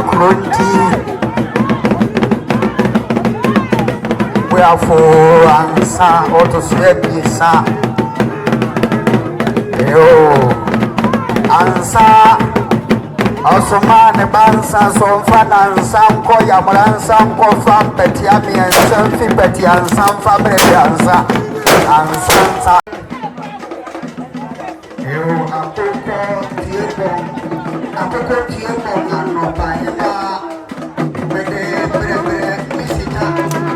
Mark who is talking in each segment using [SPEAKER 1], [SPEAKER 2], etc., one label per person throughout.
[SPEAKER 1] Kurunti. We are for answer or to sweep this. Yo, answer. Also, man, a bansa, so fun and some koya, and some co from Petiami and some Fipeti and some family answer. And Santa. You are Akuffo Tiepong and no Payaba with the visitor.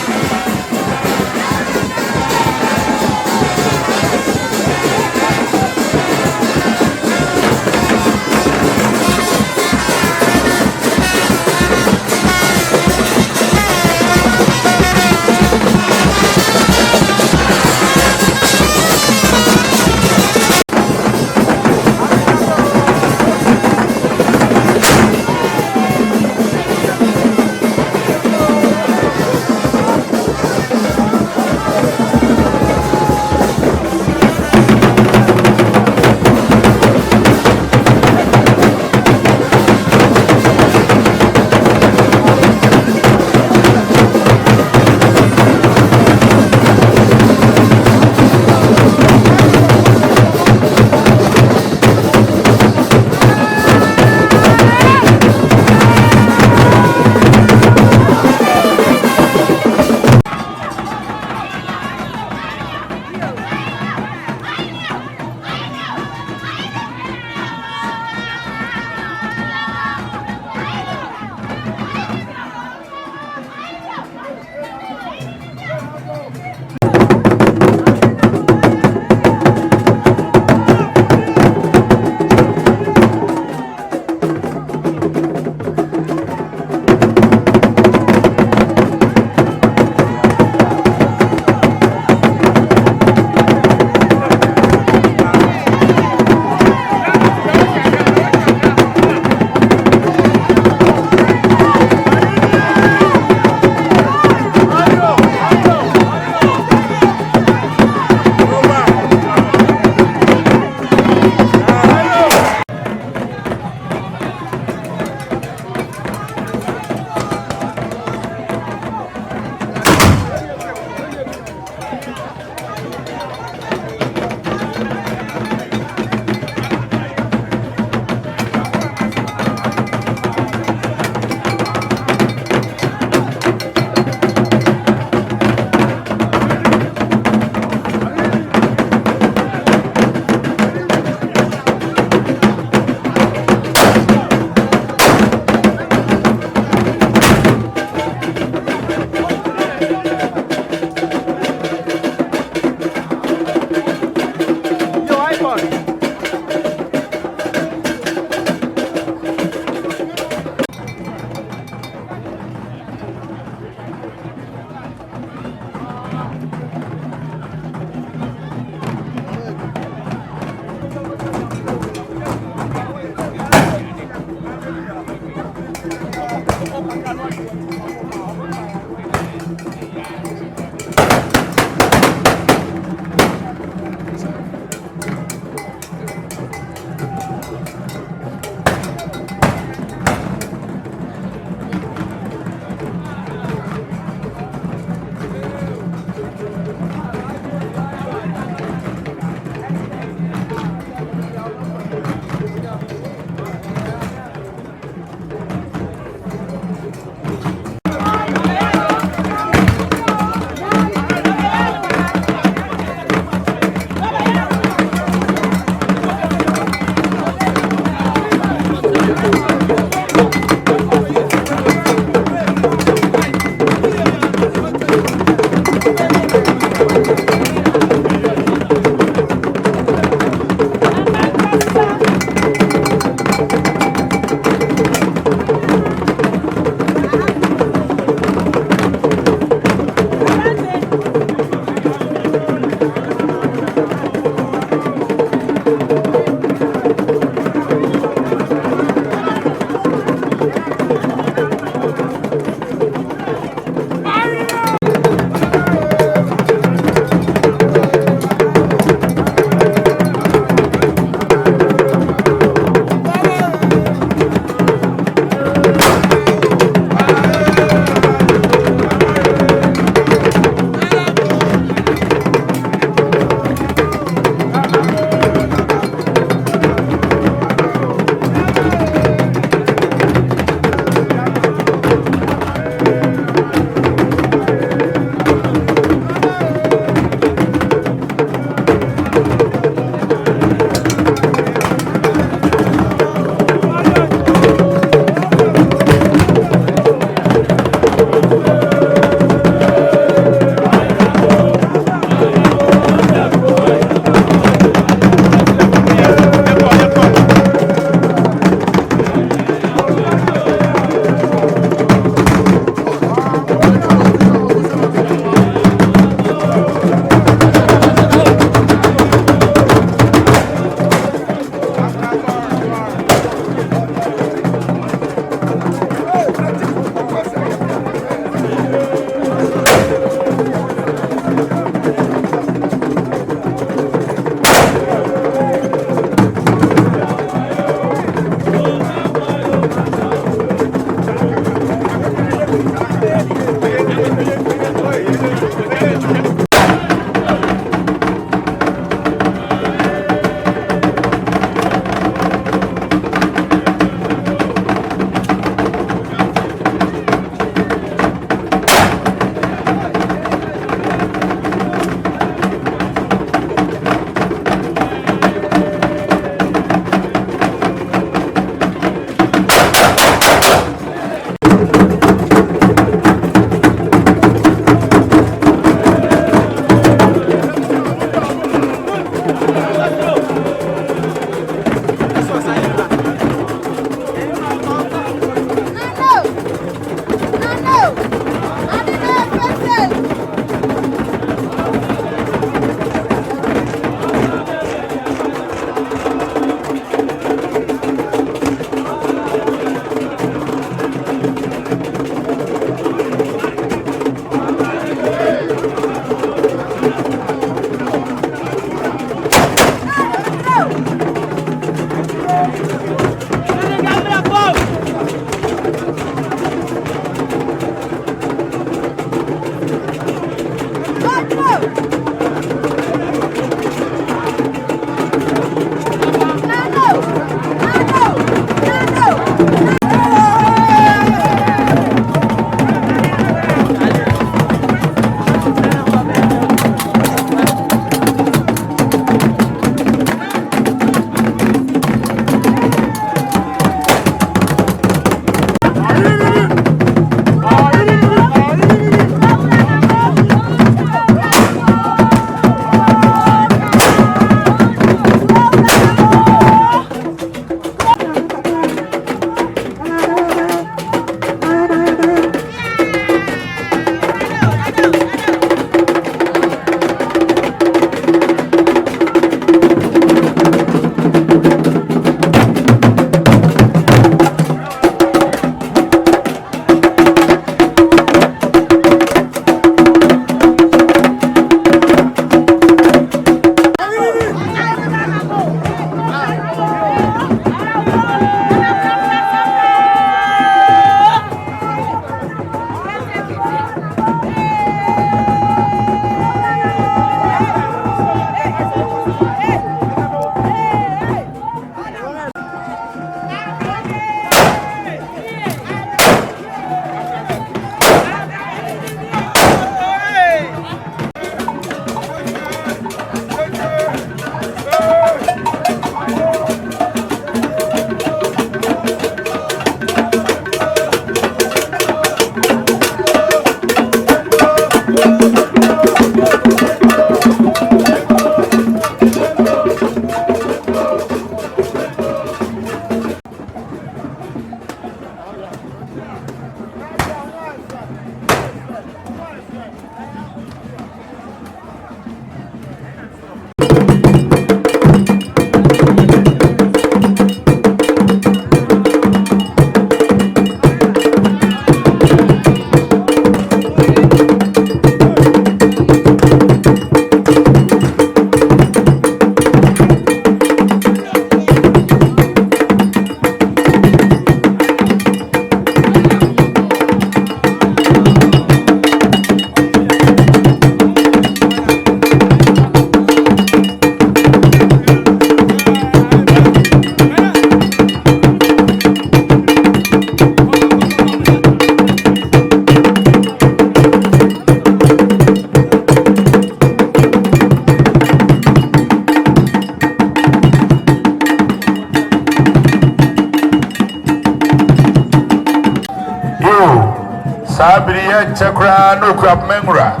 [SPEAKER 2] Akropong,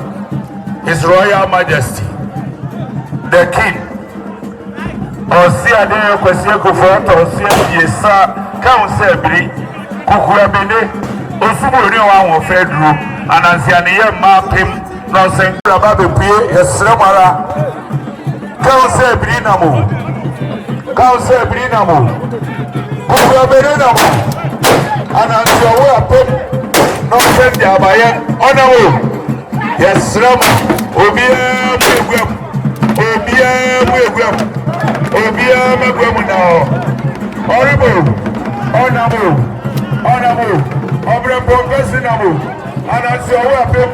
[SPEAKER 2] His Royal Majesty, the King, Oseadeeyo Kwasi Akuffo, Oseadeeyo Council Bri, Kukuabene, Osumu wa Fedru, Anansianiye Mapim, Nonsen Rababe Pie, Yesramara, Council Brinamu, Council Brinamu, Kukuabene Namu, Anansiawa Pim, Nonsen Jabayan, Onamu. Yes, Rama, Obia Magwem now. Horrible, honorable, Akropong Namu, and I saw a pip,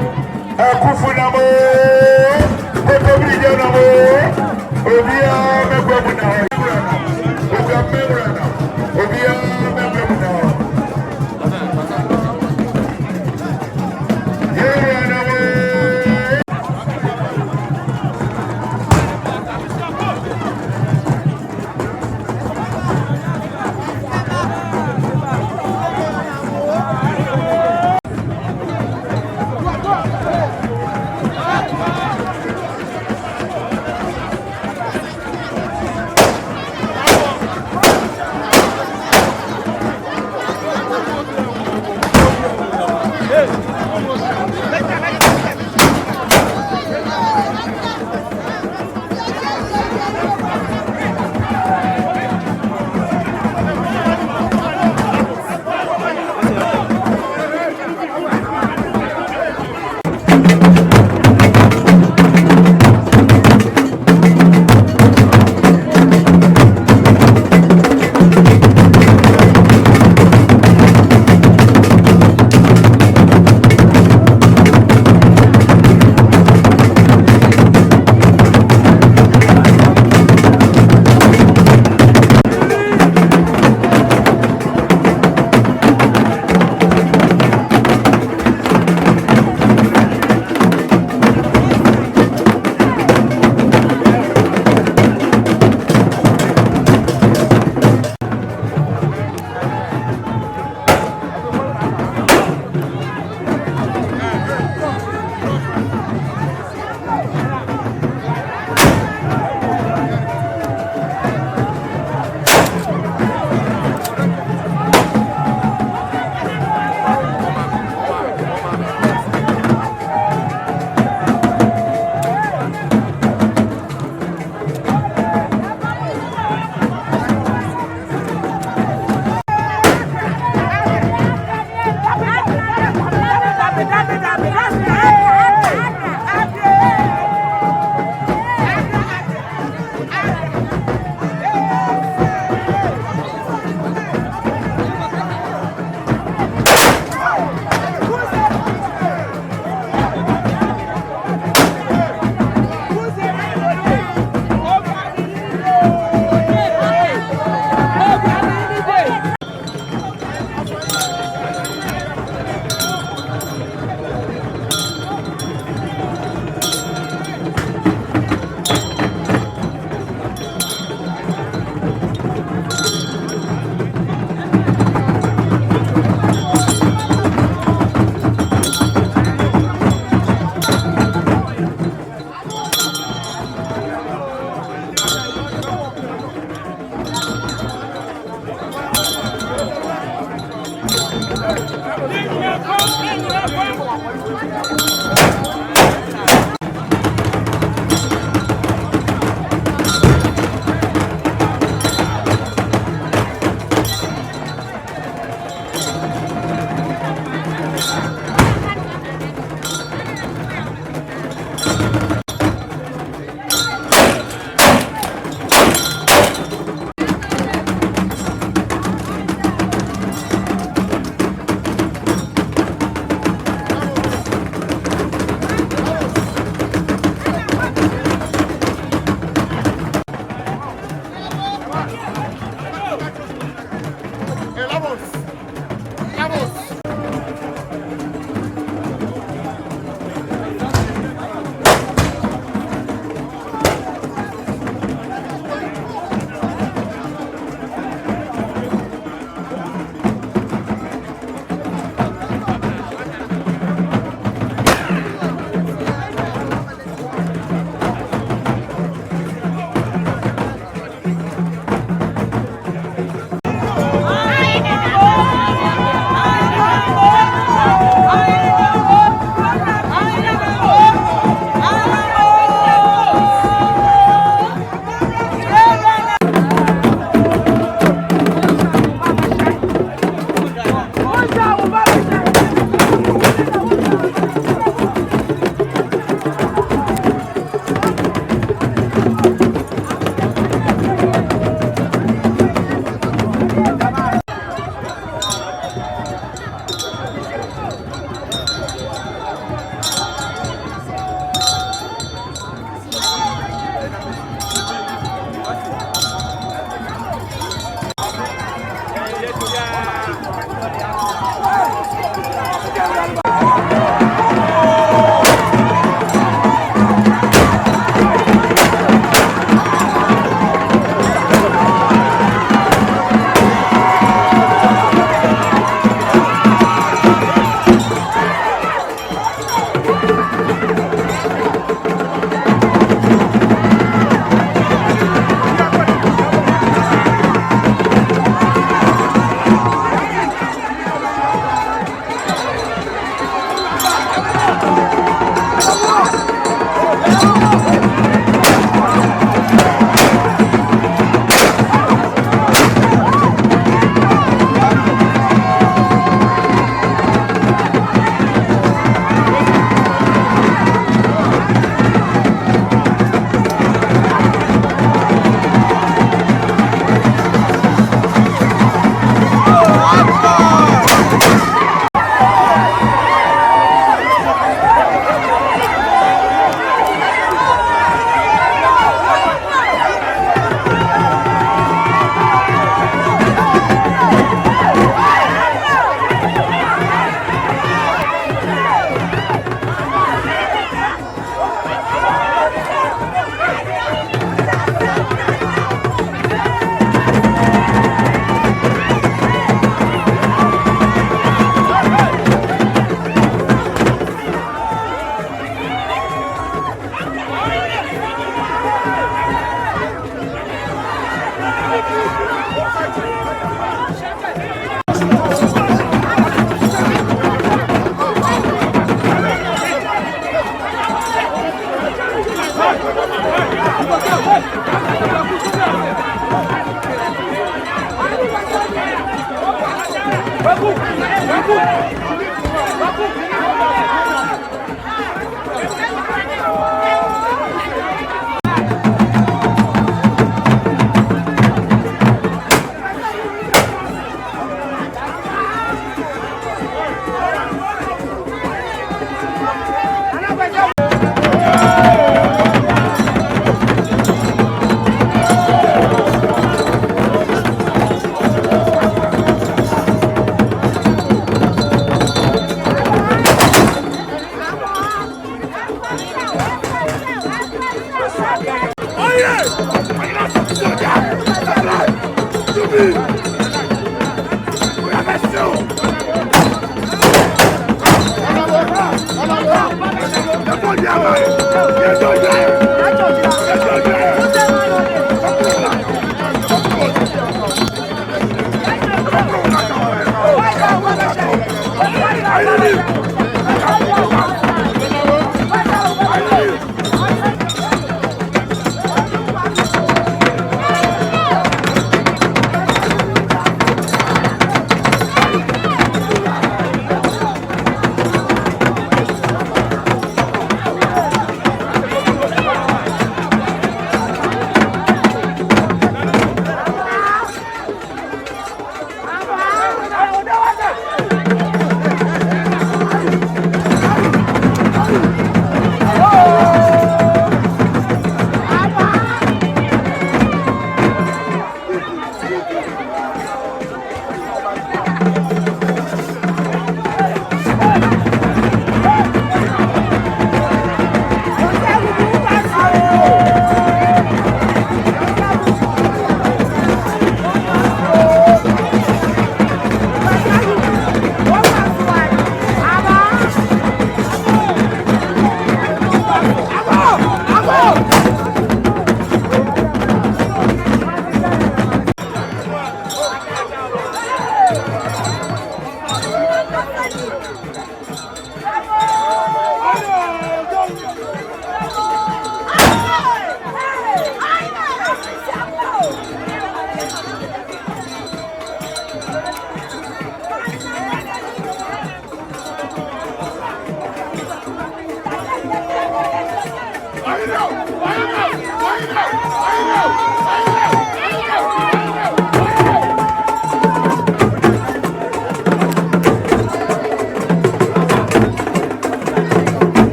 [SPEAKER 2] Akuffo Namu, Obia Magwem now.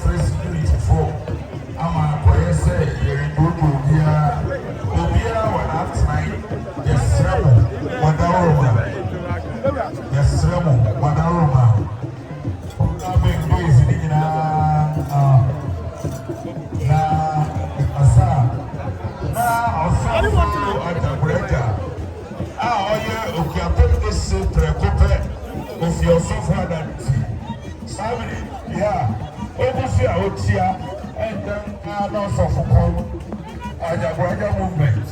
[SPEAKER 2] free security for. Ama koye say yeri dodo obia wana tonight. Yes, Remo, Wadaroma. Yes, Remo, Wadaroma. Na bengozi ni na asa na osafo atabreka. Oye okiapo ese prekope of your software that family, yeah, obviously Otia and then also for Ajabraja movement.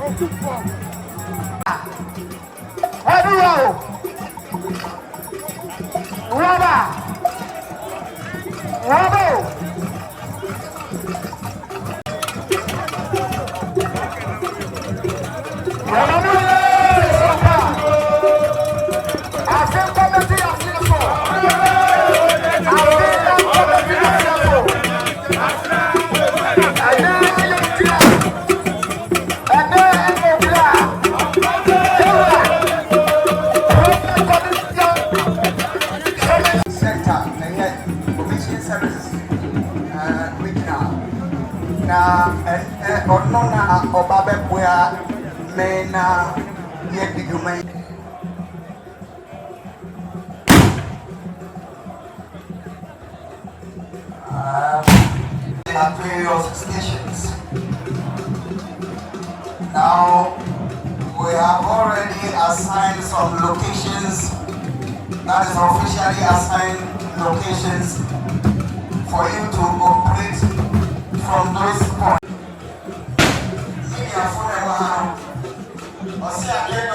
[SPEAKER 1] Akuffo. Hello. Rubber. At various stations. Now we have already assigned some locations, that is officially assigned locations for you to operate from those points. Oseadeeyo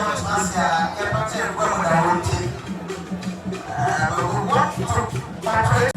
[SPEAKER 1] we want to operate.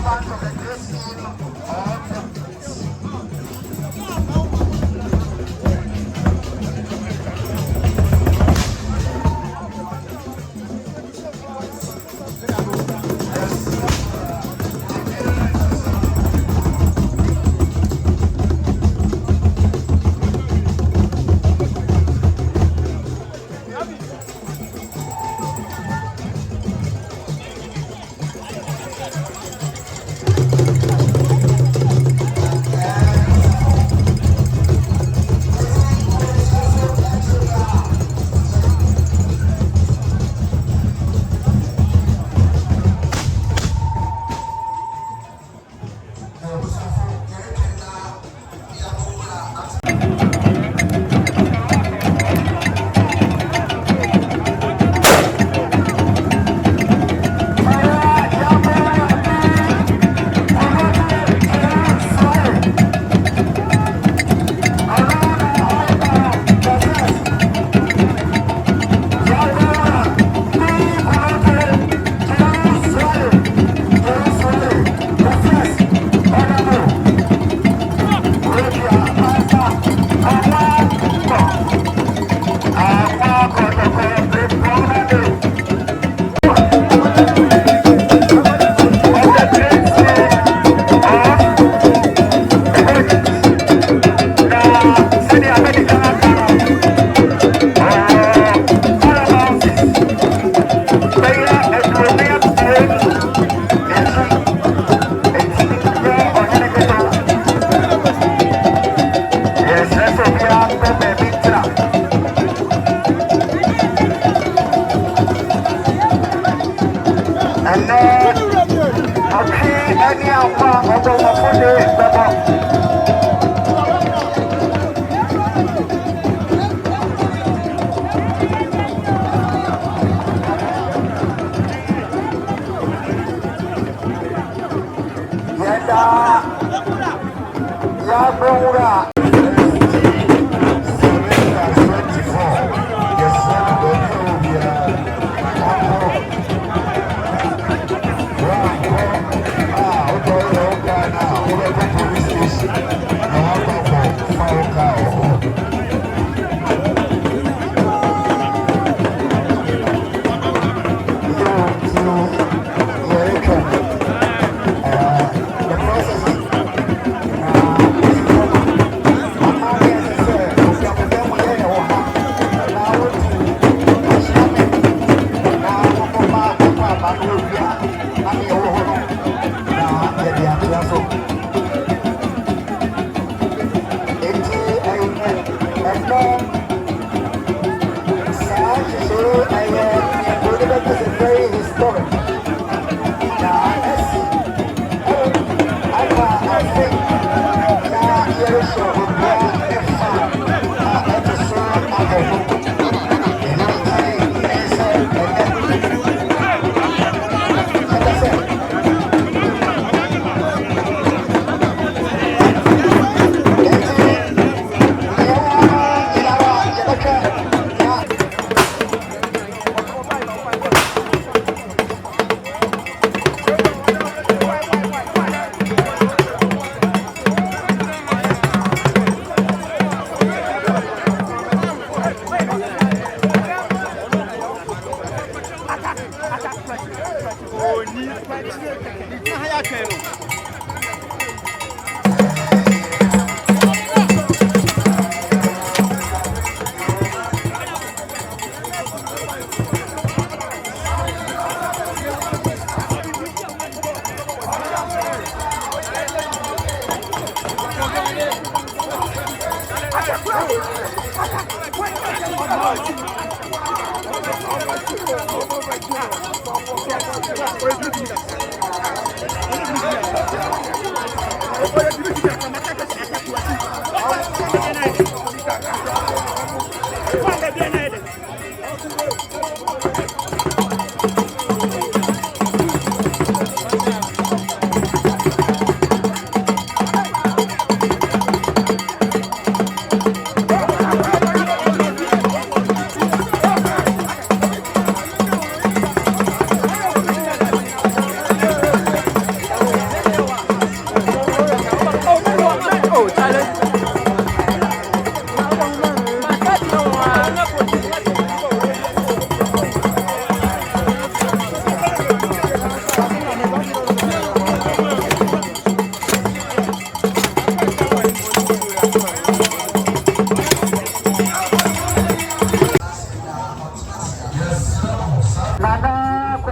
[SPEAKER 1] servant of the great seal of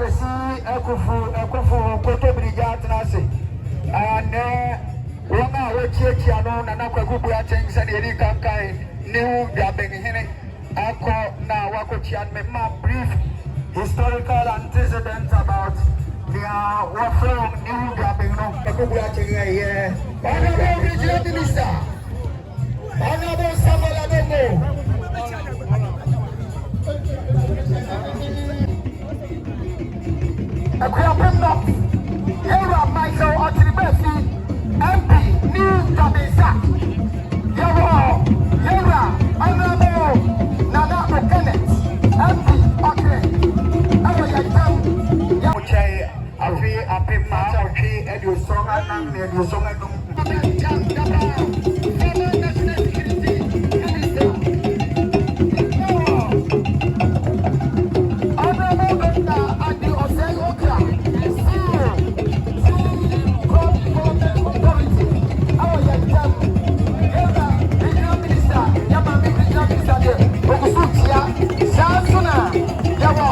[SPEAKER 1] Kwasi Akuffo koto brigade nase. And Roma Wachiano and Aquabuya things and Eddie Kankai, new Gabbing Henny, Ako na Wakochian, my brief historical antecedents about the Wafro new Gabbing, no Akubuya here. Honorable Regional Minister, Honorable Samuel Ademo. Akropong North, Yera Michael Oseadeeyo, MP, New Tabesa, Yera, Honorable Nana Kenneth, MP, okay,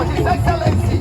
[SPEAKER 1] His Excellency.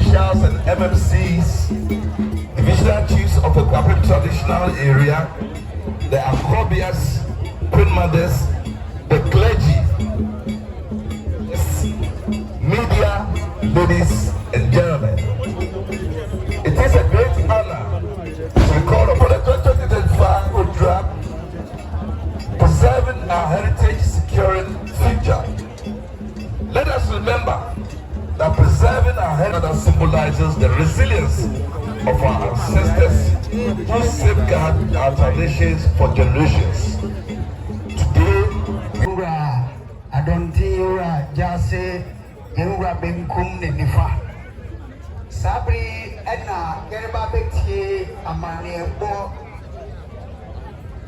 [SPEAKER 2] Officials and MMCs, divisional chiefs of the Akropong traditional area, the Akrobias, Queen Mothers, the clergy, media, ladies and gentlemen. It is a great honor to recall upon the 2025 program, preserving our heritage, securing future. Let us remember that preserving our heritage symbolizes the resilience of our ancestors who safeguard our traditions for generations. Today,
[SPEAKER 1] I don't hear just say, Yura Benkum Nifa. Sabri Edna, Gerba Betty, Amani, Bo,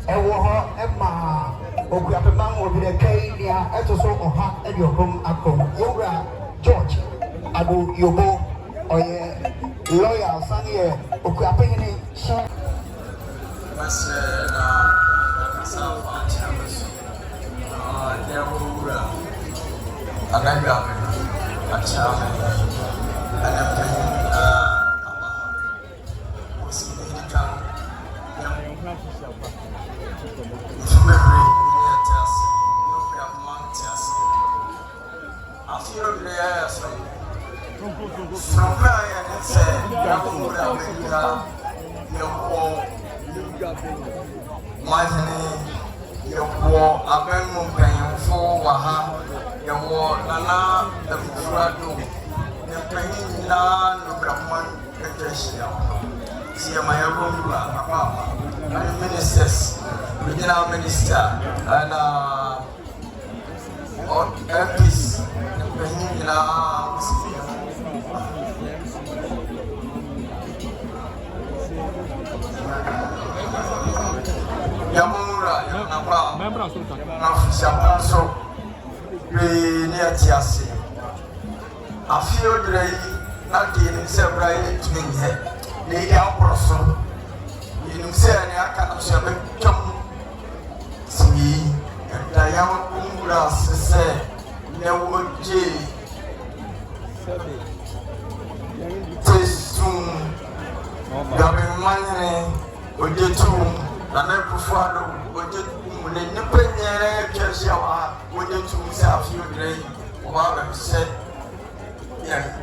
[SPEAKER 1] Emma, Okuapamang will be the Kenya, Etoso, or Hat, and your home Akropong. Yura George, Abu Yobo, or lawyer, Sanya, Okuaping, she. Ministers, regional minister, and MPs, Yamura, Yamapa, so near Tiasi. I feel great, not getting several to me yet. Lady Alproso, you say, I cannot share come see, and Diana Umbrass said, never J. Soon, Gabby Money, or get to, and I prefer to when they nip in there, just shower, when they to himself, you drink, while I said, yeah.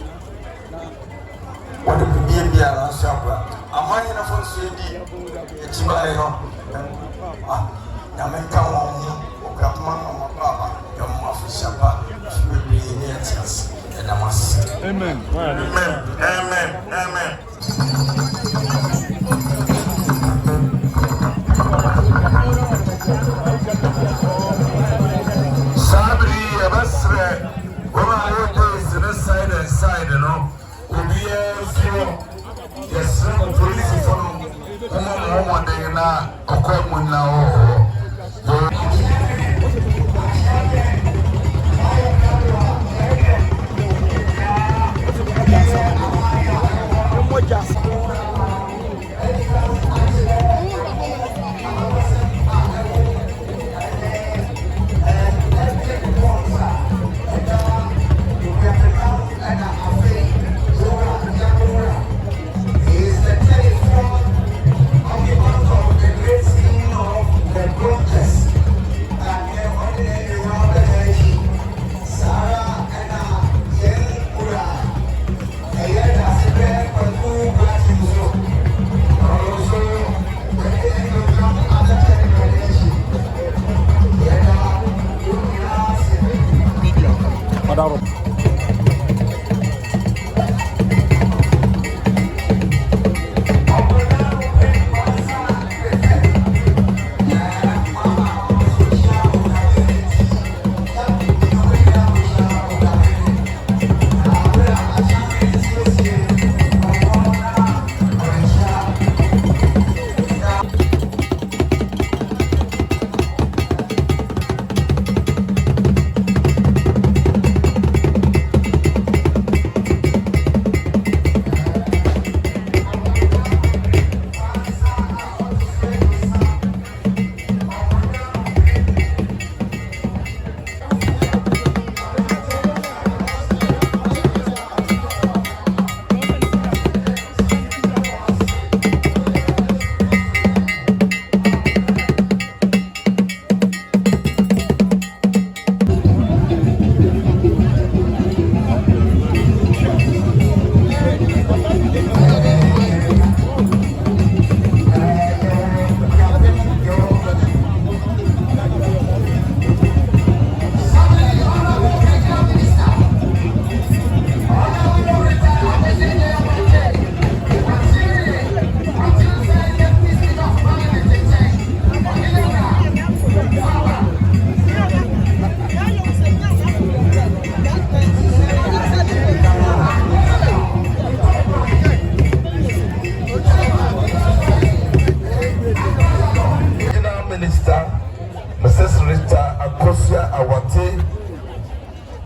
[SPEAKER 1] What if you be a shopper? A man in a phone CD, it's my own. Yamaka, Okapman, Papa, your muffin shopper, will be near Chelsea, and I must. Amen. Amen. Amen. Amen. Sabri, Abasre, woman, I is in the side and side, you know. Yes, police from Woman, they are not a common now.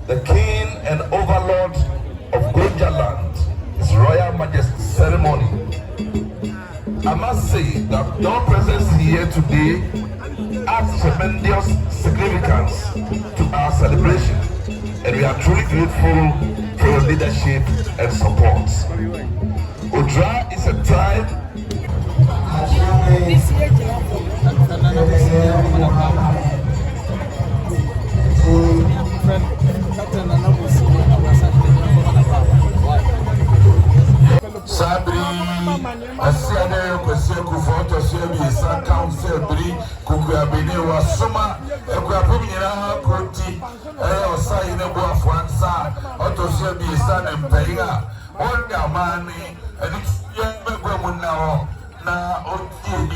[SPEAKER 1] The King and Overlord of Gonja Land, His Royal Majesty ceremony. I must say that your presence here today adds tremendous significance to our celebration, and we are truly grateful for your leadership and support. Odra is a time Sabri, Oseadeeyo, Kwasi, Akuffo, Oseadeeyo, Council, Kukuabene, Wasoma, Akuffo, Koti, Oseadeeyo, Afwansa,
[SPEAKER 2] social media and Paya, all the money, and it's young women now, on TV.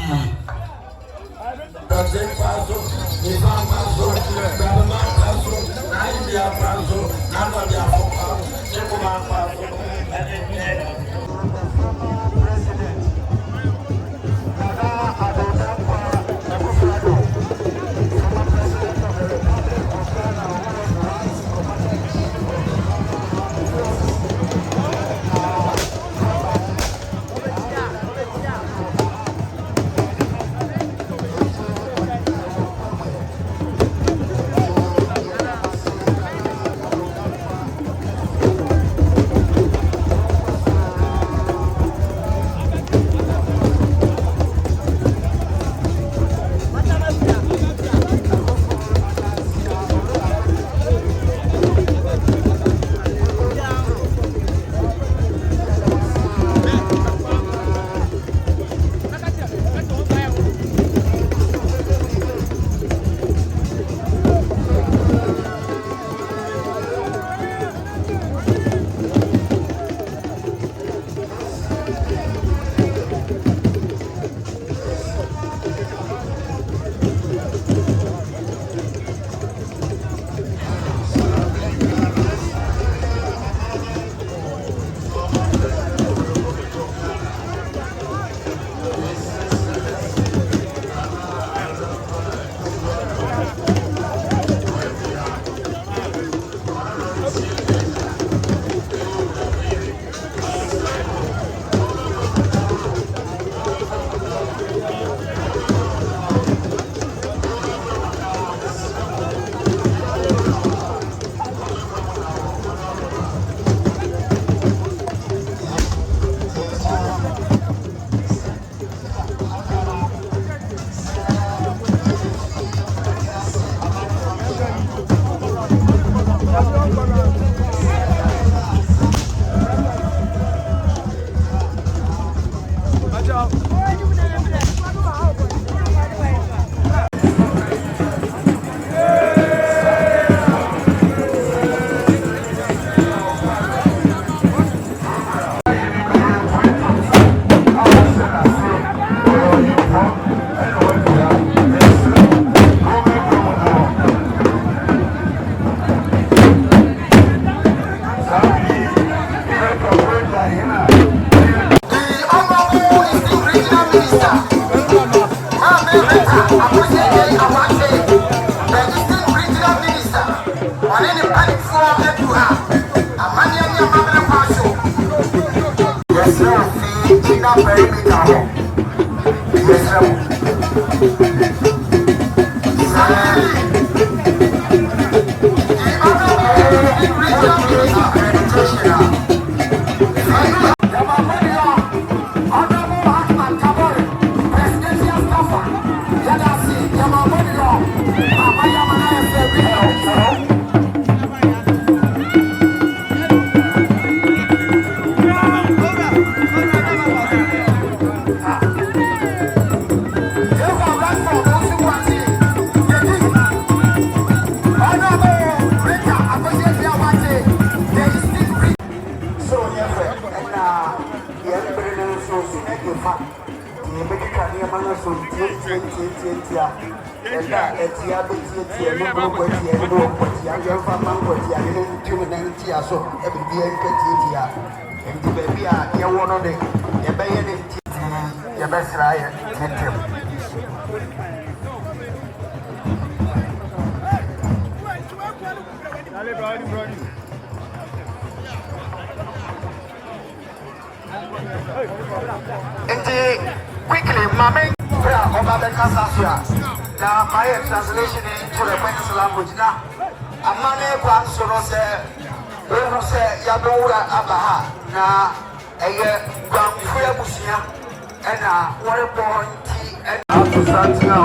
[SPEAKER 1] Quickly, Mame, now my translation into the French language now. Amane Kwansoro said, Yabura Abaha, now a Gwamfuya Busia, and what a point and after Santina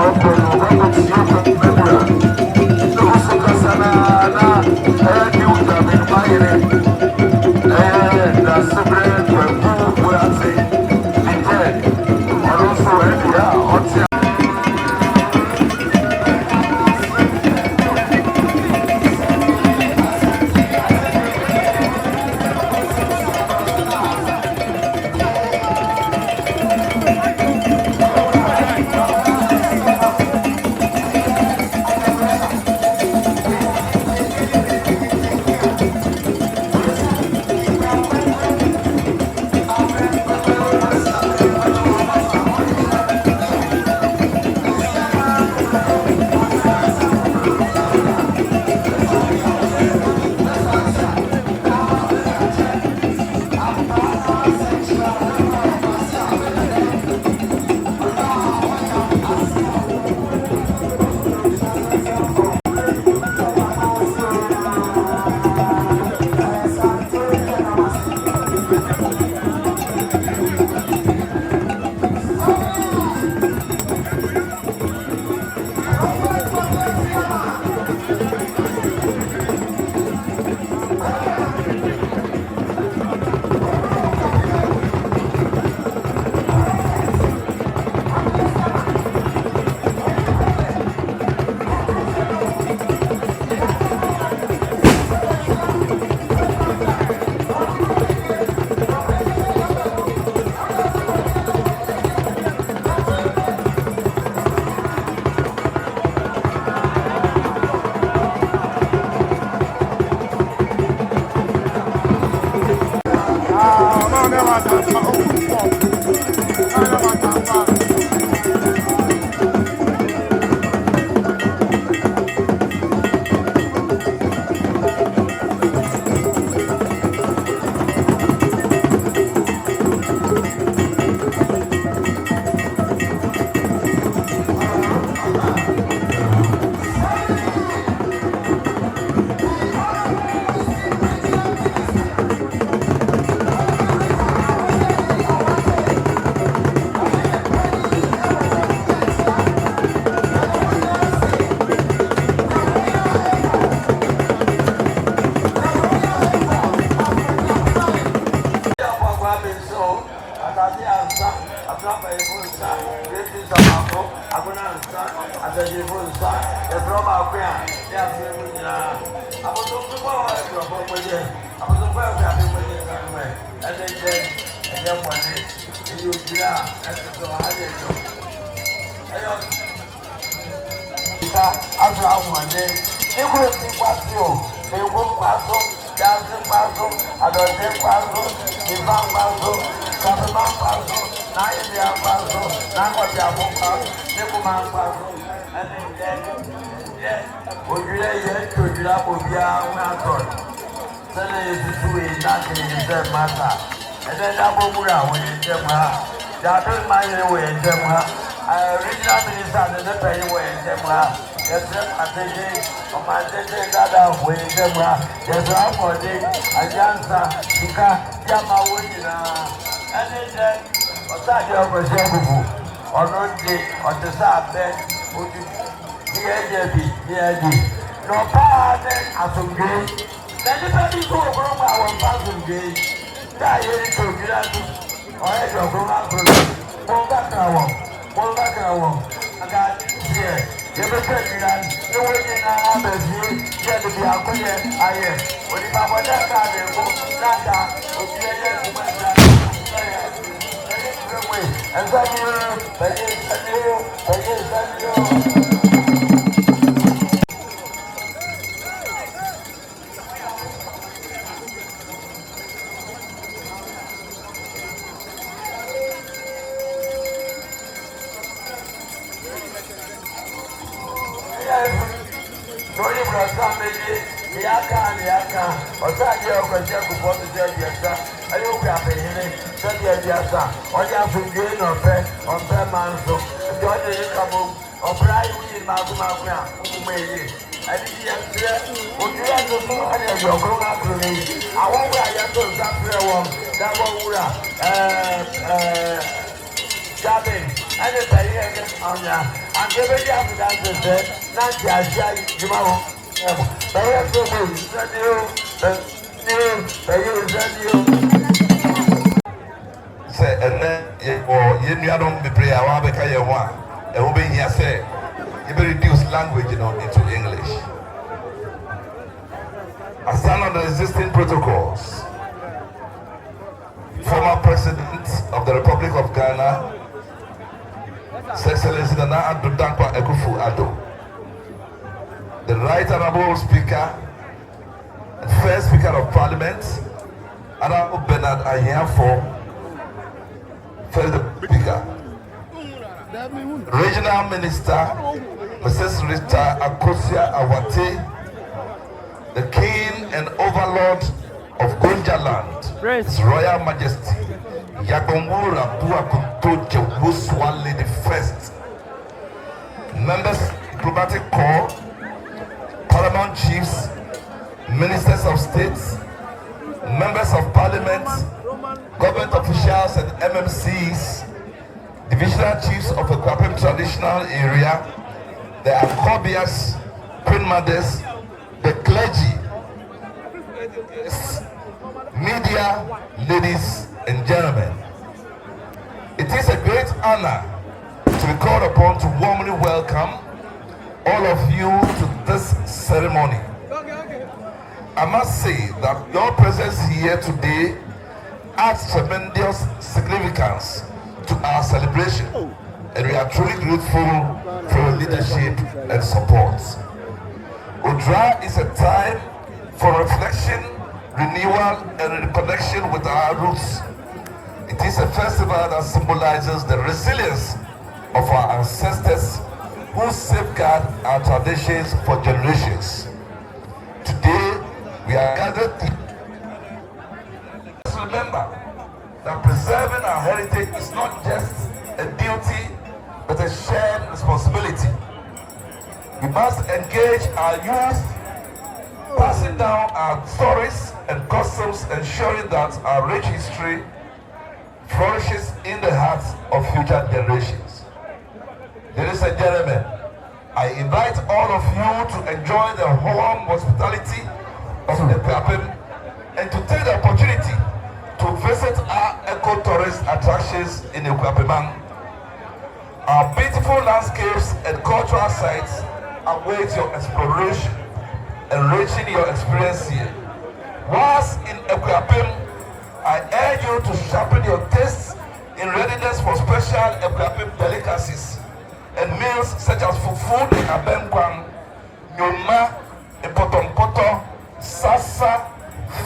[SPEAKER 3] drop a full star, this is a marco, I'm gonna start at the full star, the drama queer, yes, I was so far from within, I was so well happy with it anyway, and then one day, you do that, and so I did so. After one day, it will be Kwasi, they will pass on, dancing pass on, I don't think pass on, the bank pass on, Kapaman pass on, Nigeria pass on, Nakotia pass on, Nikuman pass on, and then, would you lay it to the Apobia Maton? Suddenly, it's two in nothing in the matter. And then Abomura, when you tell her, that don't mind the way in them. Original minister, the penny way in them. Yes, I think, on my day, that way in them. Yes, I'm for the Ajansa, Sika, Yama, and then, Oseadeeyo was able, or not the, on the side bed, would you hear no power then as a gay. Then the people go from our thousand gay. That is to get out or as your grown up. Pull back our I got here. You ever said that you were in our baby, get to be a good I am. When you have what that car, they will not that. And thank you. Oseadeeyo was Akuffo to tell you, I hope you are paying it. Tell you, or you have been doing on fair man. So, don't you come or bribe in Magumaka, who may you. I didn't hear, would you like to know any of your grown up to me? I won't wear your clothes after one, that one, Jabbing, and the pay against Anya, and giving you after that to say, not just Jimamo.
[SPEAKER 2] Say, and then you don't be prayer, I will be one. And will be here, say, you will reduce language into English. I stand on the existing protocols. Former President of the Republic of Ghana, His Excellency Nana Akuffo, the Right Honorable Speaker and First Speaker of Parliament, Honorable Bernard Anyafo, First Speaker, Regional Minister, Mrs. Rita Akosua-Awate, the King and Overlord of Gonjaland, His Royal Majesty, Yagombura Buakuntoje Wuswa Lady First, members diplomatic corps, paramount chiefs, ministers of state, members of parliament, government officials and MMCs, divisional chiefs of the Akropong traditional area, the Akobias, queen mothers, the clergy, media, ladies and gentlemen. It is a great honor to be called upon to warmly welcome all of you to this ceremony. I must say that your presence here today adds tremendous significance to our celebration, and we are truly grateful for your leadership and support. Odra is a time for reflection, renewal, and reconnection with our roots. It is a festival that symbolizes the resilience of our ancestors who safeguard our traditions for generations. Today, we are gathered to remember that preserving our heritage is not just a duty, but a shared responsibility. We must engage our youth, passing down our stories and customs, ensuring that our rich history flourishes in the hearts of future generations. Ladies and gentlemen, I invite all of you to enjoy the warm hospitality of the Akropong and to take the opportunity to visit our eco-tourist attractions in Akropong. Our beautiful landscapes and cultural sites await your exploration, enriching your experience here. Whilst in Akropong, I urge you to sharpen your tastes in readiness for special Akropong delicacies and meals such as fufu and abenkwang, nyoma, epotompoto, sasa,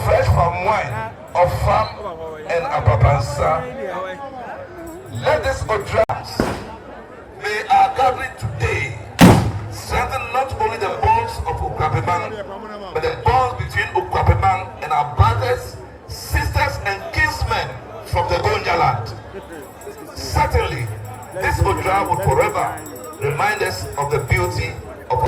[SPEAKER 2] fresh palm wine, ofam, and ababansa. Let this drams may our gathering today strengthen not only the bonds of Akropong, but the bonds between Akropong and our brothers, sisters, and kinsmen from the Gonja land. Certainly, this Odra will forever remind us of the beauty of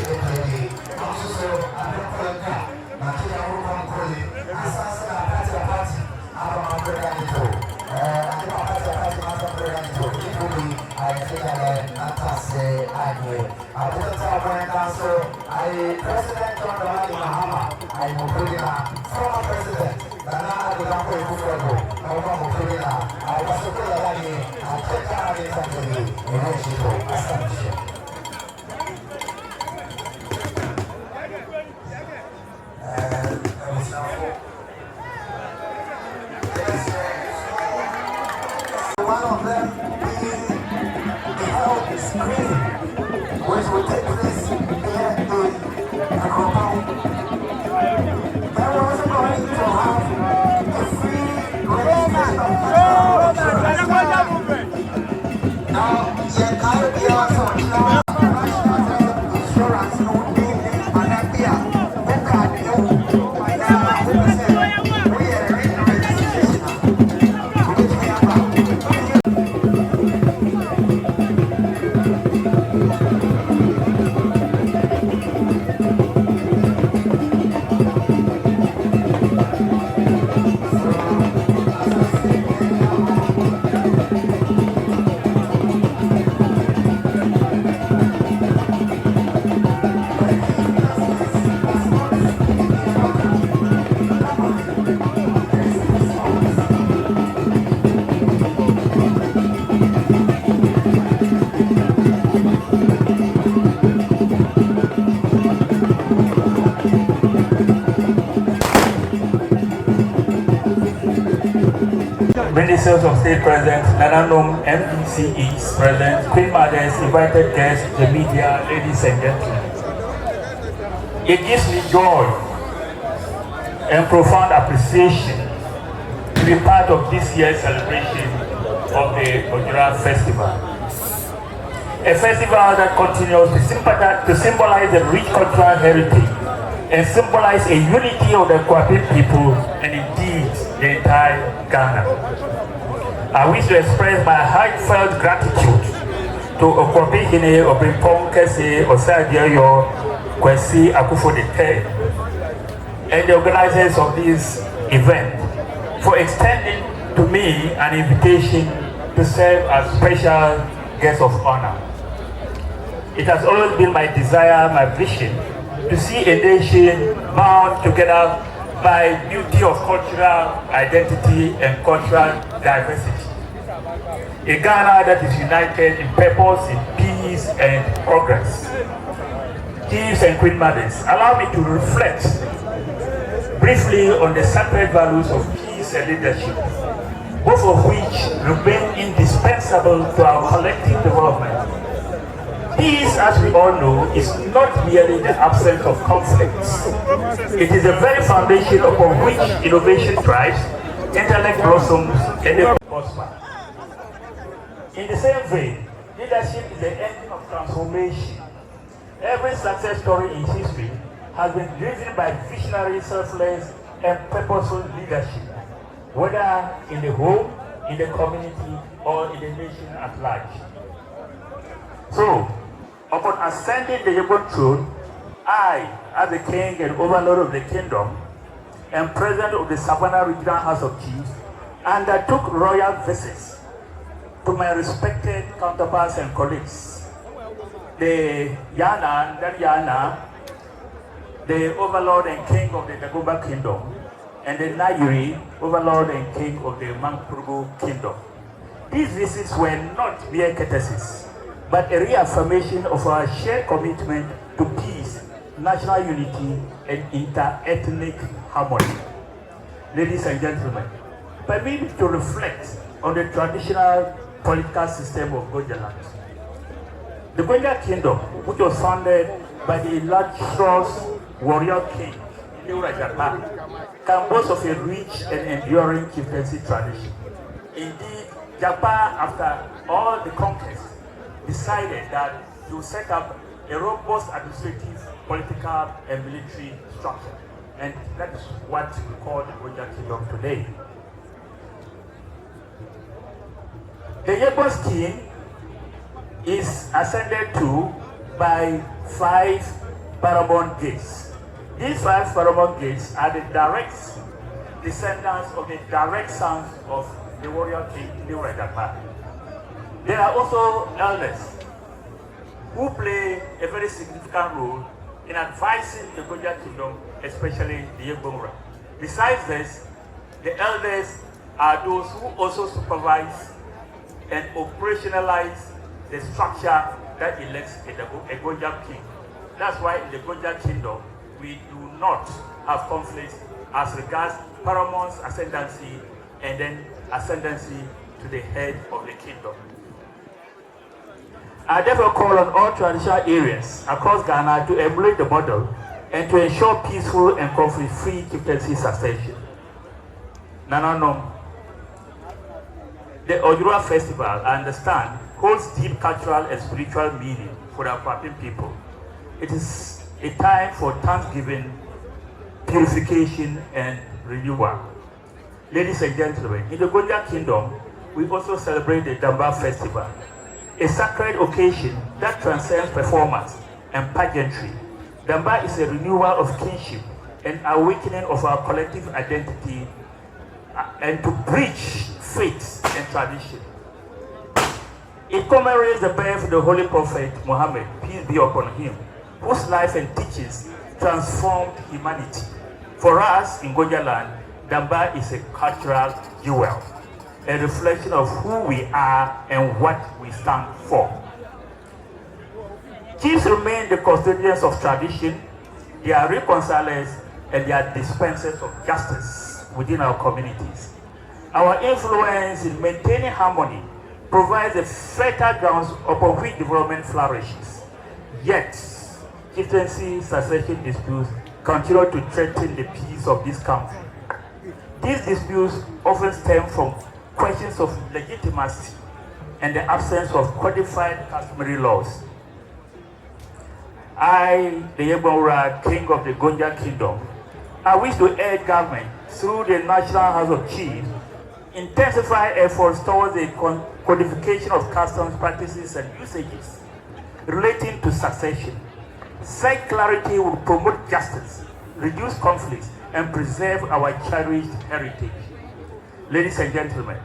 [SPEAKER 3] one of them being the health screening, which will take place here in Akropong. Then we're also going to have a free registration of now, the entire also national insurance no being an idea. Who can you by now? We are in registration.
[SPEAKER 4] Ministers of State present, Nananum MDCEs present, Queen Mothers, invited guests, the media, ladies and gentlemen. It gives me joy and profound appreciation to be part of this year's celebration of the Ojura Festival. A festival that continues to symbolize the rich cultural heritage and symbolize a unity of the Akropong people and indeed the entire Ghana. I wish to express my heartfelt gratitude to Akropong Oseadeeyo, Kwasi, Akuffo and the organizers of this event for extending to me an invitation to serve as special guest of honor. It has always been my desire, my vision, to see a nation bound together by beauty of cultural identity and cultural diversity. A Ghana that is united in purpose, in peace and progress. Chiefs and Queen Mothers, allow me to reflect briefly on the sacred values of peace and leadership, both of which remain indispensable to our collective development. Peace, as we all know, is not merely the absence of conflicts. It is the very foundation upon which innovation thrives, intellect blossoms, and they prosper. In the same vein, leadership is the engine of transformation. Every success story in history has been driven by visionary, selfless, and purposeful leadership, whether in the home, in the community, or in the nation at large. So, upon ascending the Yabon throne, I, as the king and overlord of the kingdom, and president of the Savannah Regional House of Chiefs, undertook royal visits to my respected counterparts and colleagues, the Yana, the overlord and king of the Dagomba Kingdom, and the Nayuri, overlord and king of the Mankrugu kingdom. These visits were not mere courtesies, but a reaffirmation of our shared commitment to peace, national unity, and inter-ethnic harmony. Ladies and gentlemen, permit me to reflect on the traditional political system of Gonjaland. The Gonja Kingdom, which was founded by the illustrious warrior king, Japa, can boast of a rich and enduring chieftaincy tradition. Indeed, Japa, after all the conquests, decided that to set up a robust administrative, political, and military structure. And that is what we call the Gonja Kingdom today. The Yebos king is ascended to by 5 paramount gates. These 5 paramount gates are the direct descendants of the direct sons of the warrior king Japa. There are also elders who play a very significant role in advising the Gonja Kingdom, especially the Yegbongra. Besides this, the elders are those who also supervise and operationalize the structure that elects a Gonja king. That's why in the Gonja Kingdom, we do not have conflicts as regards paramount ascendancy and then ascendancy to the head of the kingdom. I therefore call on all traditional areas across Ghana to emulate the model and to ensure peaceful and conflict-free chieftaincy succession. Nananom, the Ojura Festival, I understand, holds deep cultural and spiritual meaning for the Akropong people. It is a time for thanksgiving, purification, and renewal. Ladies and gentlemen, in the Gonja Kingdom, we also celebrate the Damba Festival, a sacred occasion that transcends performance and pageantry. Damba is a renewal of kinship and awakening of our collective identity and to bridge faith and tradition. It commemorates the birth of the Holy Prophet Muhammad, peace be upon him, whose life and teachings transformed humanity. For us in Gonjaland, Damba is a cultural jewel, a reflection of who we are and what we stand for. Chiefs remain the custodians of tradition, they are reconcilers, and they are dispensers of justice within our communities. Our influence in maintaining harmony provides a fertile ground upon which development flourishes. Yet, chieftaincy succession disputes continue to threaten the peace of this country. These disputes often stem from questions of legitimacy and the absence of codified customary laws. I, the Yegbonra, king of the Gonja Kingdom, I wish to urge government through the National House of Chiefs intensify efforts towards the codification of customs, practices, and usages relating to succession. Such clarity will promote justice, reduce conflicts, and preserve our cherished heritage. Ladies and gentlemen,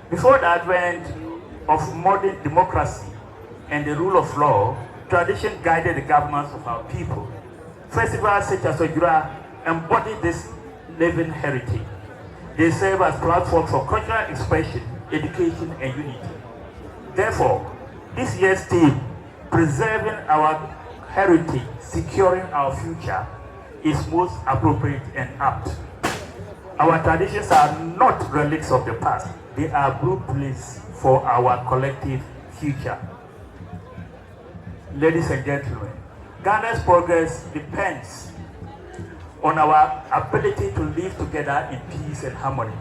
[SPEAKER 4] before the advent of modern democracy and the rule of law, tradition guided the governance of our people. Festivals such as Ojura embody this living heritage. They serve as platforms for cultural expression, education, and unity. Therefore, this year's theme, preserving our heritage, securing our future, is most appropriate and apt. Our traditions are not relics of the past. They are blueprints for our collective future. Ladies and gentlemen, Ghana's progress depends on our ability to live together in peace and harmony.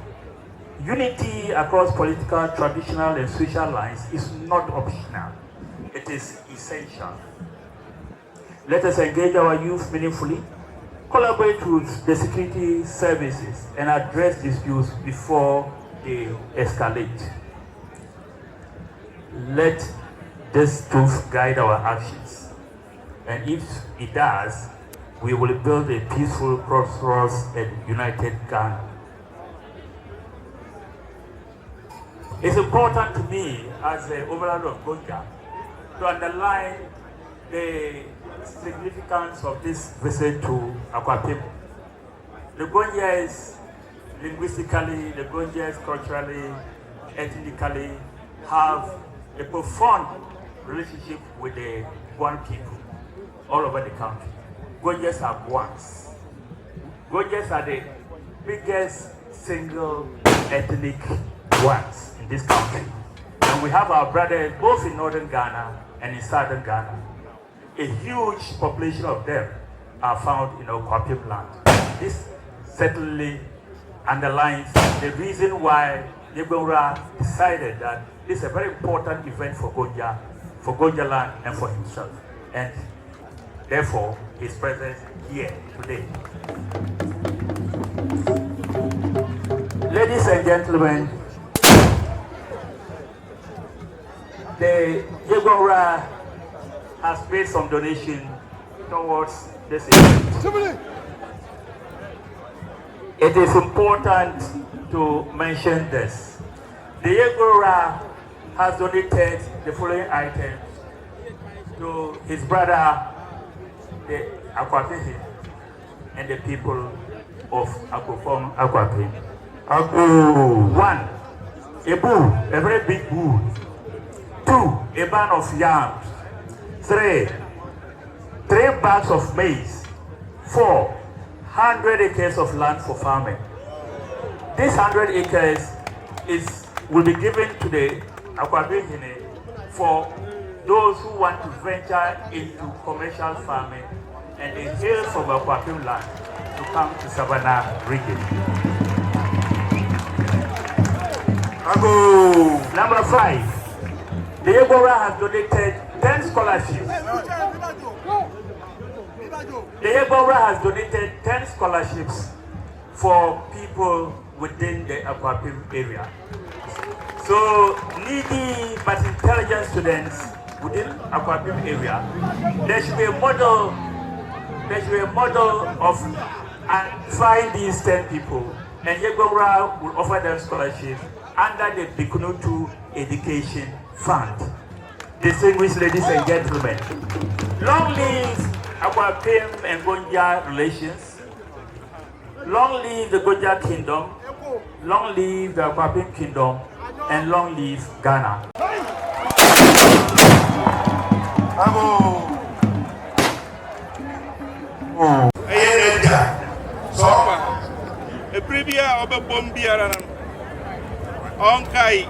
[SPEAKER 4] Unity across political, traditional, and social lines is not optional. It is essential. Let us engage our youth meaningfully, collaborate with the security services, and address disputes before they escalate. Let this truth guide our actions. And if it does, we will build a peaceful, prosperous, and united Ghana. It's important to me, as the overlord of Gonja, to underline the significance of this visit to Akropong. The Gonjans linguistically, the Gonjas culturally, ethnically have a profound relationship with the Guan people all over the country. Gonjas are Guans. Gonjas are the biggest single ethnic Guans in this country. And we have our brothers both in northern Ghana and in southern Ghana. A huge population of them are found in Akropong land. This certainly underlines the reason why Yegora decided that this is a very important event for Gonja land and for himself. And therefore, his presence here today. Ladies and gentlemen, the Yegora has made some donation towards this event. It is important to mention this. The Yegora has donated the following items to his brother, the Akuffo, and the people of Akropong, Akropong. 1, a bull, a very big bull. 2, a band of yams. 3 bags of maize. 4, 100 acres of land for farming. This 100 acres will be given to the Akropong for those who want to venture into commercial farming and they hail from Akropong land to come to Savannah region. Number 5, the Yegora has donated 10 scholarships. The Yegora has donated 10 scholarships for people within the Akropong area. So needy but intelligent students within Akropong area, there should be a model. There should be a model of find these 10 people, and Yegora will offer them scholarships under the Bikunutu Education Fund. Distinguished ladies and gentlemen, long live Akropong and Gonja relations. Long live the Gonja Kingdom. Long live the Akropong Kingdom. And long live Ghana.
[SPEAKER 5] A previa of a bombia on Kai.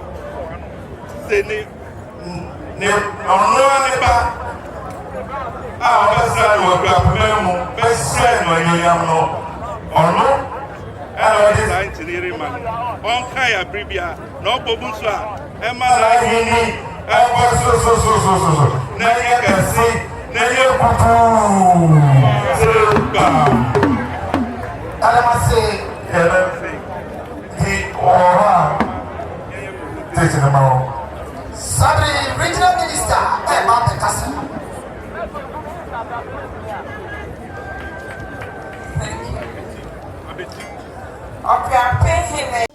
[SPEAKER 5] Seni on Kaya Bribia, no Bobuswa, Emma Lahini, Naya can see, Naya
[SPEAKER 3] Sadri, regional minister, Emma the Castle. Okay, I'm paying him.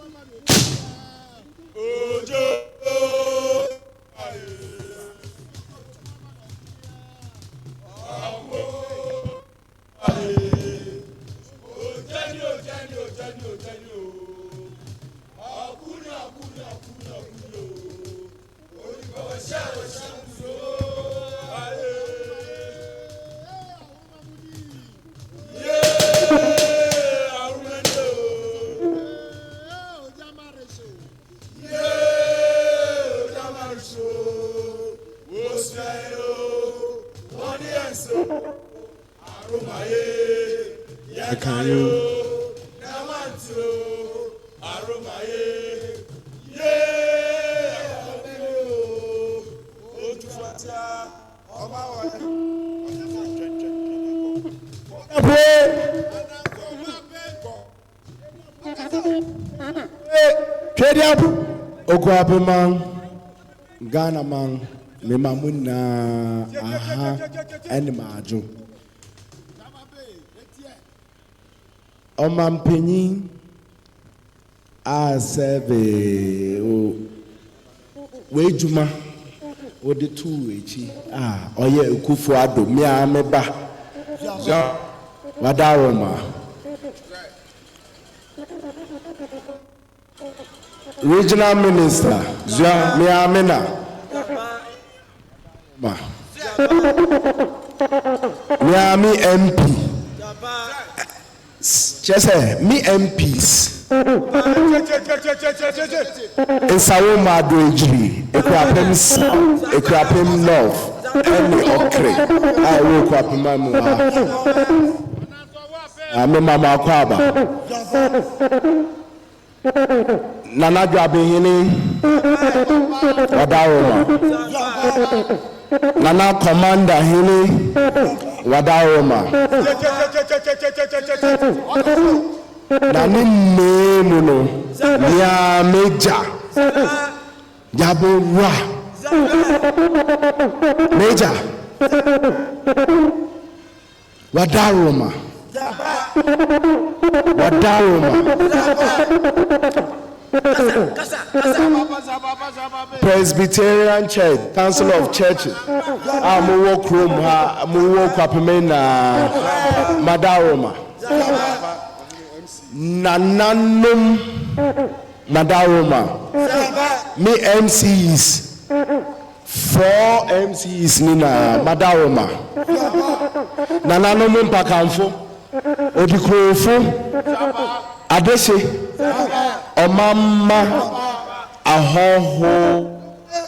[SPEAKER 6] Akropong man, Ghana man, me mamuna aha and maju. Oman penny a serve wejuma with the 2 echi. Oye Akuffo ado me ameba. Wadaroma. Regional Minister Zia Miamina Miami MP just me MPs Nsawoma Adwejiri Ekrapem North Any Okre I woke up in my I'm Mama Kwaba Nana Jabihini Wadaoma Nana Commander Hini Wadaoma Nani Nemuno Nia Major Jabura Major Wadaoma Presbyterian Church, Council of Churches. I'm walk room. I'm walk up Madaroma. Nananum Madaroma. Me MCs. 4 MCs Nina Madaroma. Nananum Pakamfo. Odikrofo. Adese. Omama ahoho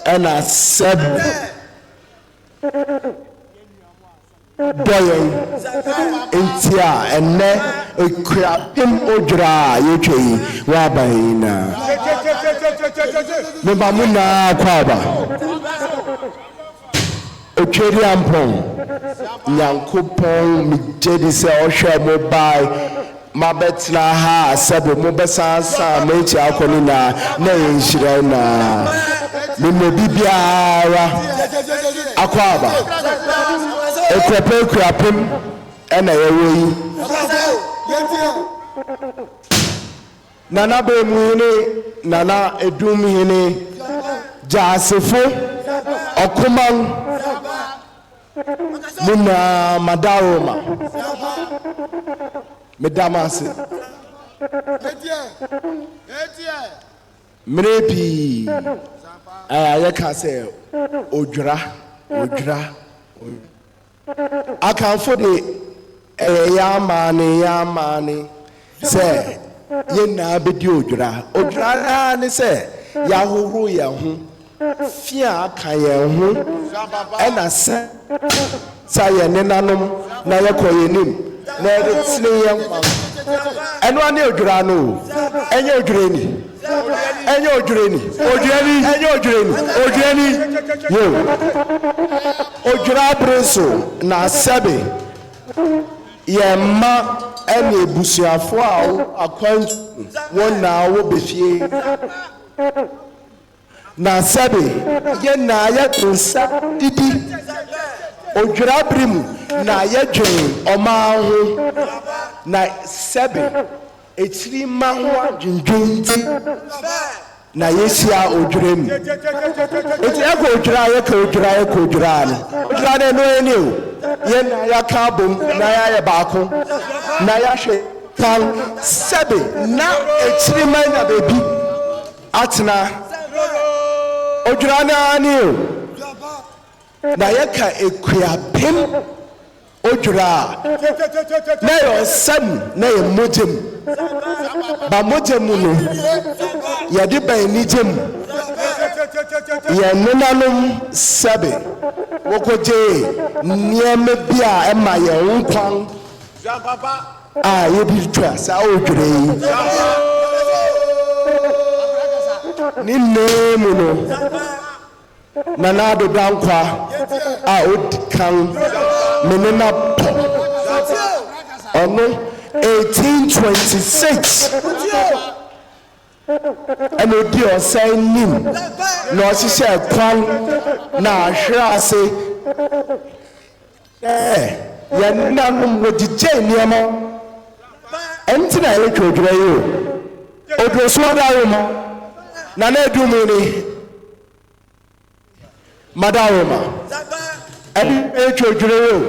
[SPEAKER 6] and a seb boy intia and ne him odra yeke wabaina membamuna kwaba ocheri ampon Yankopon mi jedi se ohwe mobile Mabetna ha sebo mobesa sa mechi akoni na enshira na me bibiara akwaba ekrapem ena yewoyi nana be muhini nana edum hini jasefo okuman muna madaroma Medamasi Mrepi ayaka say odra Akuffo de yamani say ye na bedi odra ne say yahoro yahu fia aka yahu ena say ye nenanom na yekoyenim na etsiyan eno ani odurano enye odureni yo odura breso na sebe yemma ene ebusuafo a akwan wona wo befie na sebe ye na ya tunsa didi odura brimu na ye dwen oma ho na sebe etiri ma ho adwendwenti na yesia odurem eti eko odura no odura no eni o ye na ya ka bom na ya baako na ya hwe tan sebe na etiri ma na bebi atena odura na ani o na yeka ekuapem odura na yo sam na ye mojem ba mojem no ye de ban ni jem ye nonanum sabe wokoje nieme bia e ma ye nkwan ah ye bi twa sa odura yi ni nemu no Nanado dankwa a odikan menena po ono 1826 and odi osai nim na osise kwan na ahwe ase ya nanum wodije niemo entina ele twodwura yi o odroso dawo mo na na edumu ni Madaroma and echojuro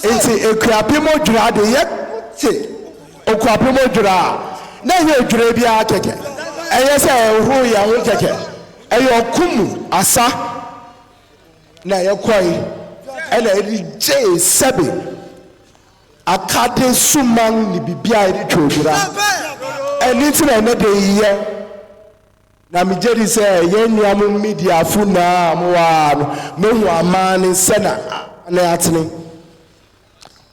[SPEAKER 6] enti ekuapemo dwade yete okwapemo dwura na ye dwura bia keke eye se ehuru ya ho keke eye okumu asa na ye kwai ela eri je sebe akade suman ni bibia eri twodura eni tira na de ye na mijeri se ye nuam media funa amwa no mehu amane se na atene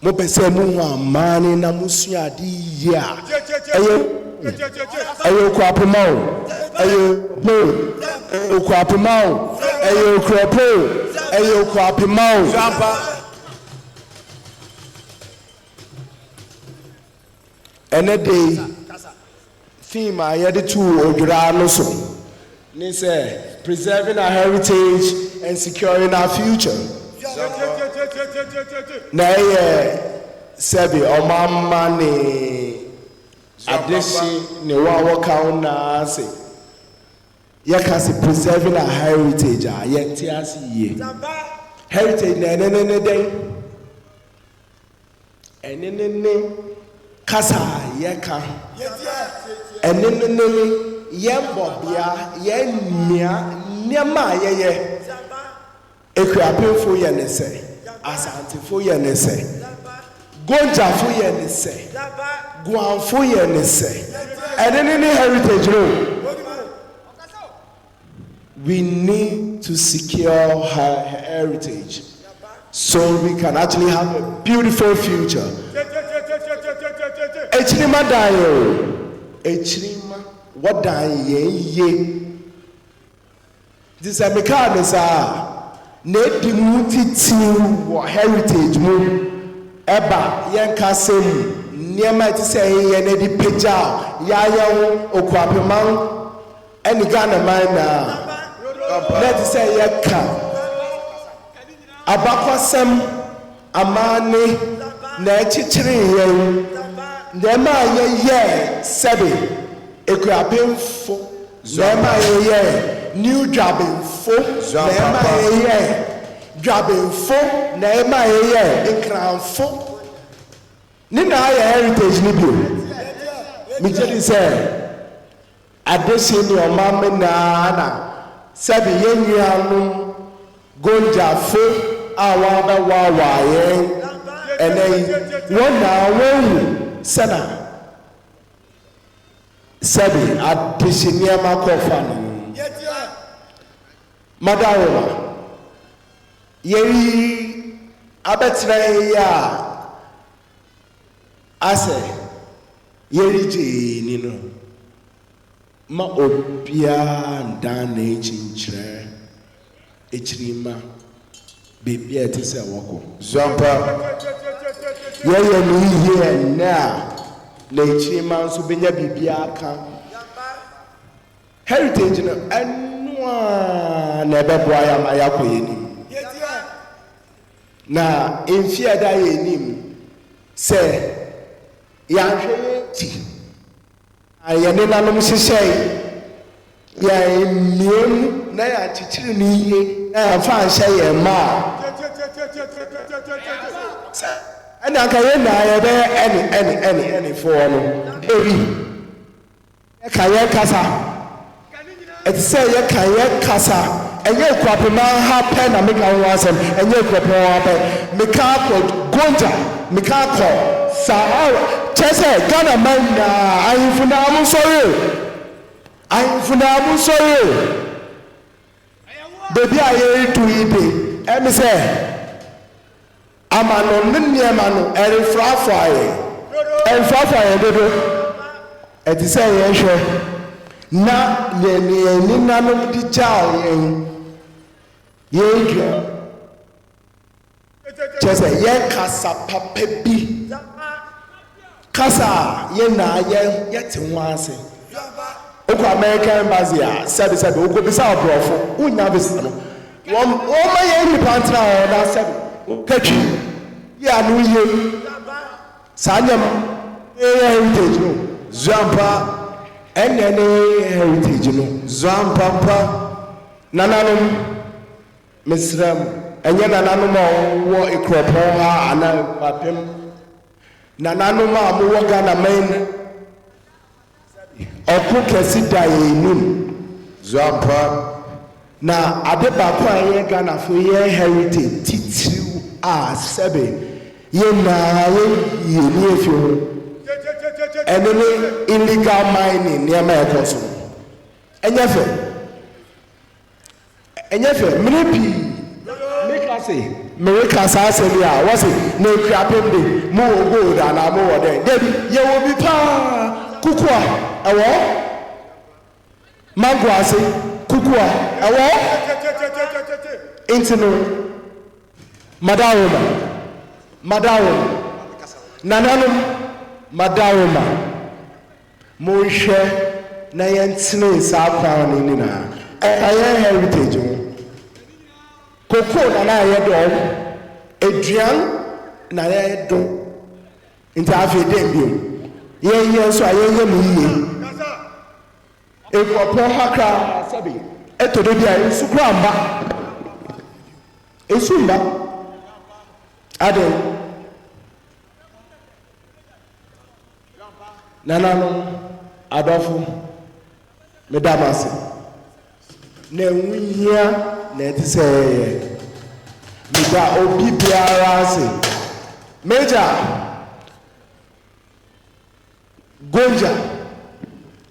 [SPEAKER 6] mo pese mu amane na musu ade ye a ayo kwapemao ayo kwapemao ayo kropo ayo kwapemao ene day theme I had to odura no so ni say preserving our heritage and securing our future na sebi omama ni adeshi ni wa waka na say yakasi preserving our heritage a yeti asiye heritage na ne dey enene kasa yeka enene yembobia yemia niama yeye ekwapenfo ye ne se asantefo ye ne se gonjafo ye ne se guanfo ye ne se enene heritage no. We need to secure her heritage so we can actually have a beautiful future. Echirima dayo, echirima wadaye ye. This is a mechanism. Nedi mutiti wa heritage mu eba yenka semu niema ti say ye nedi peja ya okwapemang eni Ghana man na let say yeka abakwasem amane na echichiri yen dem ye sebe ekwapemfo dem ye new jabemfo dem ye jabemfo dem ye ekranfo ni na ye heritage ni bio mi jeli say adesi ni omame na sabi yenyanu gonjafo awa waye enei wona wonu sana sabi adesi ni amakofa no madawa yeri abetra ya ase yeri je ni no ma obia ndan na echinchire echirima bebia etese wako zampa yeye ni ihe na echirima nso benya bibia aka heritage no anua na beboa ya ma yakoyenim na enfia da yenim se ya hwe ti ayane nanom sisei ya emiem na ya chichiri ni ihe na ya fa anhye ye ma ana ka ye na ya be any for no eri ka ye kasa et say ye ka ye kasa enye kwapema ha pe na meka ho asem enye kwapema ha pe meka ko gonja meka ko sahara chese Ghana man na ayifuna mu sorry baby aye to ibe em say amano nniema no erefrafaye dodo et say ye hwe na ni nanom di chao ye chese ye kasa papa bi kasa ye na ye te ho ase okwa American embassy a sabi okwo bisa obrofo unya bisa no wo ma ye ni pantra o na sabi katwi ye anu ye sanyam heritage no zampa enene heritage no zampa nananom misram enye nananom wo Akropong ha ana papem nananom a mo wɔ Ghana man ɔko kɛse da yɛnim
[SPEAKER 1] Zampa.
[SPEAKER 6] na ade baako a yɛ Ghana fo yɛ heritage titiriw a sɛbe yɛnaa yɛni efi ho ɛno ne illegal mining nneɛma ɛkɔ so ɛnyɛ fɛ mmiri pii meka saa asɛm a wɔse na ekura de mo wɔ gold anaa mo wɔ dɛn dabi yɛwɔ bi paa kuku a ɛwɔ mango ase kuku a ɛwɔ nti no madaroma nananom madaroma monhwɛ na yɛntene saa kwan no nyinaa ɛyɛ heritage ho koko na yɛ dɔm aduan na yɛ dɔm nti afei dɛn bio yɛnyɛ nso a yɛnyɛ mu yie ekuɔpɔ ha koraa sɛbi ɛtɔ de bi a nsu kora mba nsu mba adeɛ nananom adɔfo meda mo ase na nwuhia na ɛte sɛ ɛyɛ meda obi biara ase Major Gonja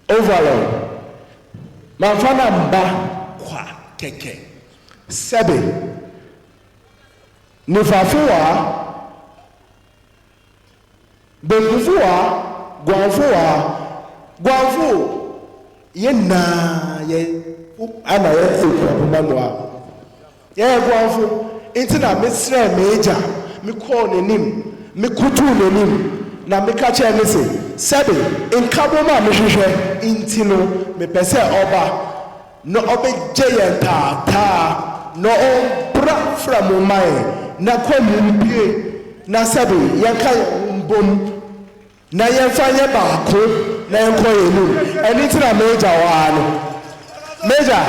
[SPEAKER 6] Overlord mamfa na mba kwa kɛkɛ sɛbe nifafo wa bɛnkufo wa guanfo yɛnaa yɛ ana yɛ ekura a yɛ guanfo nti na mesrɛ Major mekɔɔ n'anim mekutuu n'anim na meka kyerɛ ne sɛ sɛbe nkabom a mehwehwɛ nti no mepɛ sɛ ɔba na ɔbɛgye yɛn taataa na ɔmbra fra mo man na kɔ mu mpie na sɛbe yɛnka yɛn mbom na yɛmfa yɛ baako na yɛnkɔ yɛn mu ɛno nti na Major wɔ no Major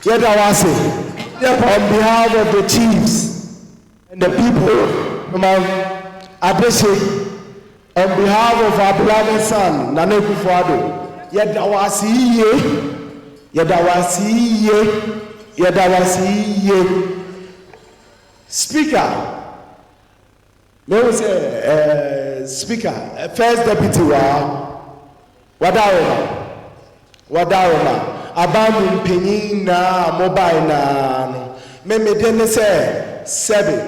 [SPEAKER 6] yɛda wɔ ase on behalf of the chiefs and the people from Adese, on behalf of our beloved son Nana Akuffo yɛda wɔ ase Speaker, me will say Speaker, First Deputy Wadaroma abamu mpenyin na mobile na no me de ne se sebe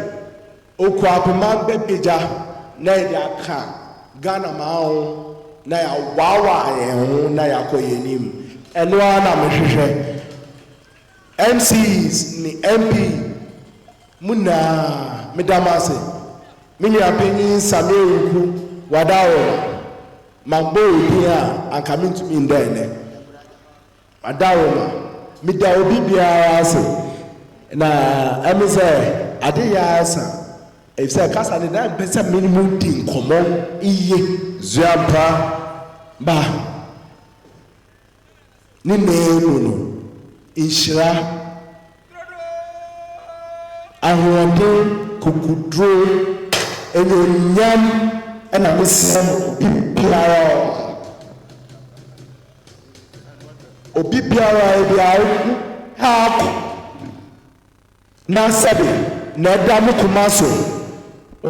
[SPEAKER 6] okuapema bepeja na ya aka Ghana mawo na ya wawa ye na ya koyenim eno na mehwehwe MCs ni MP muna medamase mini apenyin Samuel Wadawo magbo dia anka mintumi ndene Adaroma mida obi biara ase na emi sɛ ade ya asa efisɛ kasa ne na mpɛ sɛ minimum di nkɔmmɔ iye zuampa ba ne nenu no nhyira ahoɔden kokuduro enyonyam ɛna mesrɛ obi biara obi biara ebi ha na sabi na da mu kuma so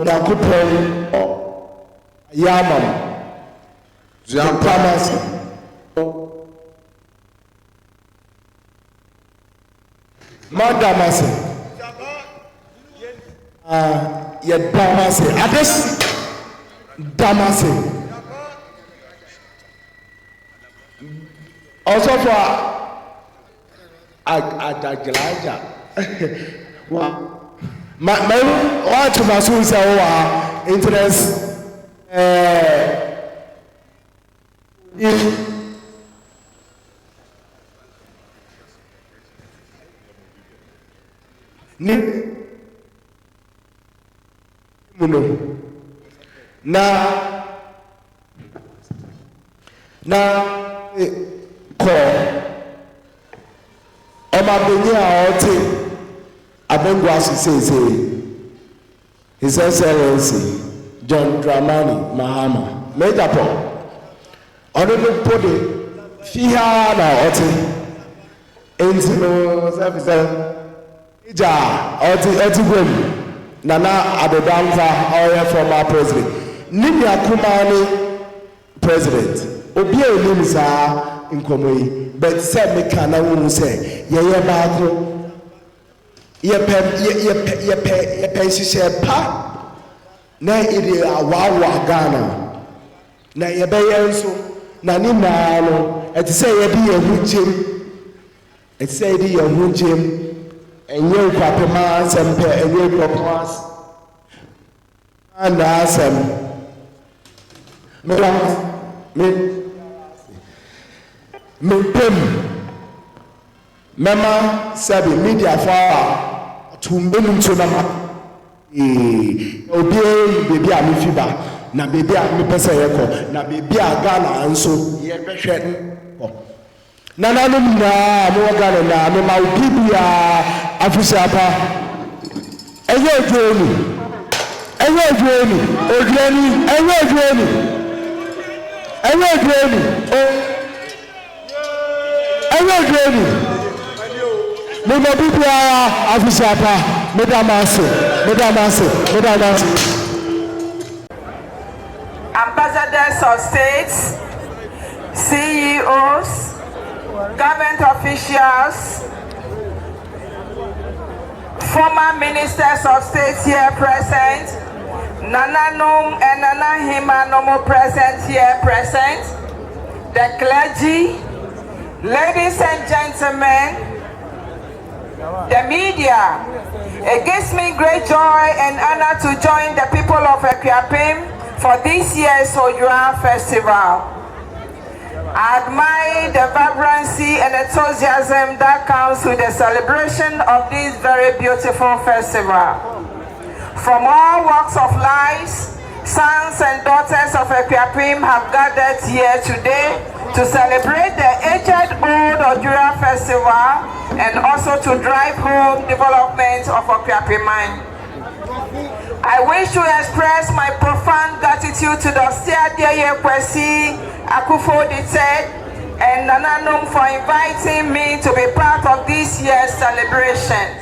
[SPEAKER 6] na Akropong yamam zuampamas madamase ya damase ades damase also for adaglaja my what to my soon say interest Kwasi say His Excellency John Dramani Mahama. Major Paul. Honorable Podi. Fiha na oti. Intino service. Ija oti gwem. Nana Adodamfa, our former president. Nini Akumani president. Obi a nim saa nkomoyi. But say me kana wonu say ye baako. Ye pensise pa. Na ide awawa Ghana. Na ye beye nso. Na ni na no. Eti say ye di ye hujem. Eti say di ye hujem. Enye kwapema sempe enye kwapema anda asem me pem mema sabi media for tumbenu tuna obi bebi a me fiba na bebi a me pese yeko na bebi a Ghana nso ye behwe ko nana no na mo Ghana na me ma obi bia Afusapa, ẹyẹ ìdúrónì, òdúrónì, ẹyẹ ìdúrónì, mo mọ bíbí ara Afusapa, mo dá máa sè.
[SPEAKER 7] Ambassadors of states, CEOs, government officials, former ministers of state here present, Nananum and Nanahima Nomo present here present, the clergy, ladies and gentlemen, the media. It gives me great joy and honor to join the people of Akuffo for this year's Ojura Festival. I admire the vibrancy and enthusiasm that comes with the celebration of this very beautiful festival. From all walks of life, sons and daughters of Akuffo have gathered here today to celebrate the aged-old Ojura Festival and also to drive home development of Akuffo mine. I wish to express my profound gratitude to the Oseadeeyo Kwasi, Akuffo and Nananum for inviting me to be part of this year's celebration.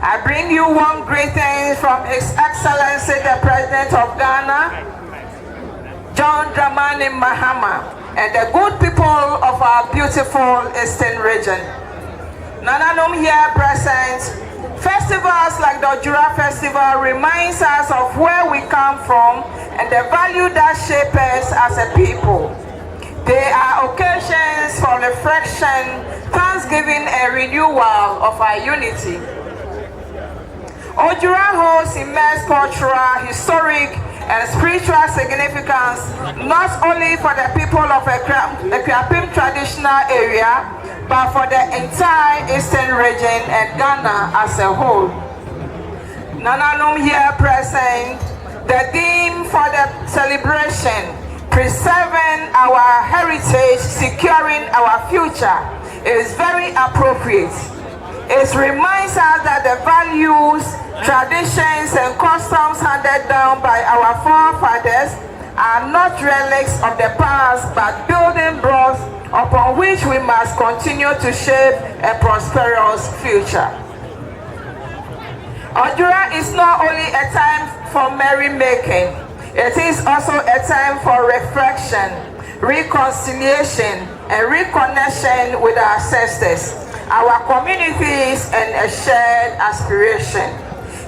[SPEAKER 7] I bring you warm greetings from His Excellency the President of Ghana, John Dramani Mahama, and the good people of our beautiful Eastern region. Nananum here present. Festivals like the Ojura Festival reminds us of where we come from and the value that shapes us as a people. They are occasions for reflection, thanksgiving, and renewal of our unity. Ojura holds immense cultural, historic, and spiritual significance not only for the people of Akuffo traditional area, but for the entire Eastern region and Ghana as a whole. Nananum here present, the theme for the celebration, preserving our heritage, securing our future, is very appropriate. It reminds us that the values, traditions, and customs handed down by our forefathers are not relics of the past, but building blocks upon which we must continue to shape a prosperous future. Ojura is not only a time for merrymaking, it is also a time for reflection, reconciliation, and reconnection with our ancestors, our communities, and a shared aspiration.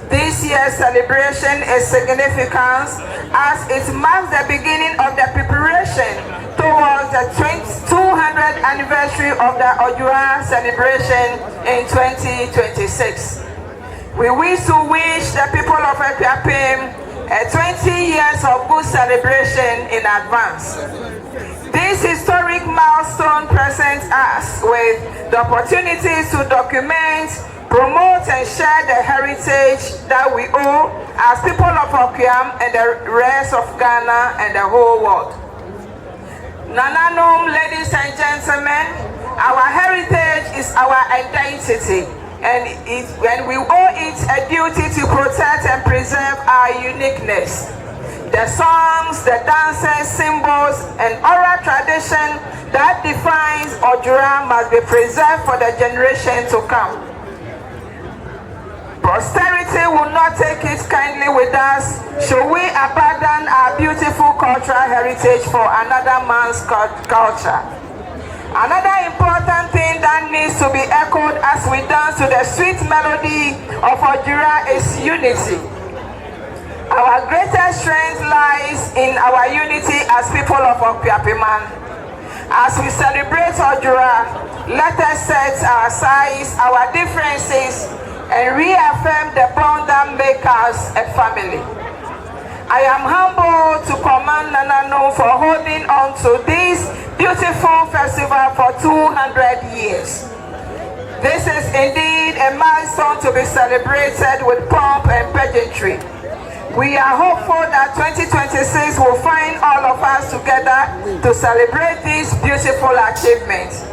[SPEAKER 7] This year's celebration is significant as it marks the beginning of the preparation towards the 200th anniversary of the Ojura celebration in 2026. We wish to wish the people of Akuffo 20 years of good celebration in advance. This historic milestone presents us with the opportunities to document, promote, and share the heritage that we owe as people of Akuffo and the rest of Ghana and the whole world. Nananum, ladies and gentlemen, our heritage is our identity. and we owe it a duty to protect and preserve our uniqueness. The songs, the dances, symbols, and oral tradition that defines Ojura must be preserved for the generation to come. Posterity will not take it kindly with us should we abandon our beautiful cultural heritage for another man's culture. Another important thing that needs to be echoed as we dance to the sweet melody of Ojura is unity. Our greatest strength lies in our unity as people of Okpiapiman. As we celebrate Ojura, let us set aside our differences and reaffirm the bond that makes us a family. I am humbled to commend Nanano for holding on to this beautiful festival for 200 years. This is indeed a milestone to be celebrated with pomp and pageantry. We are hopeful that 2026 will find all of us together to celebrate these beautiful achievements.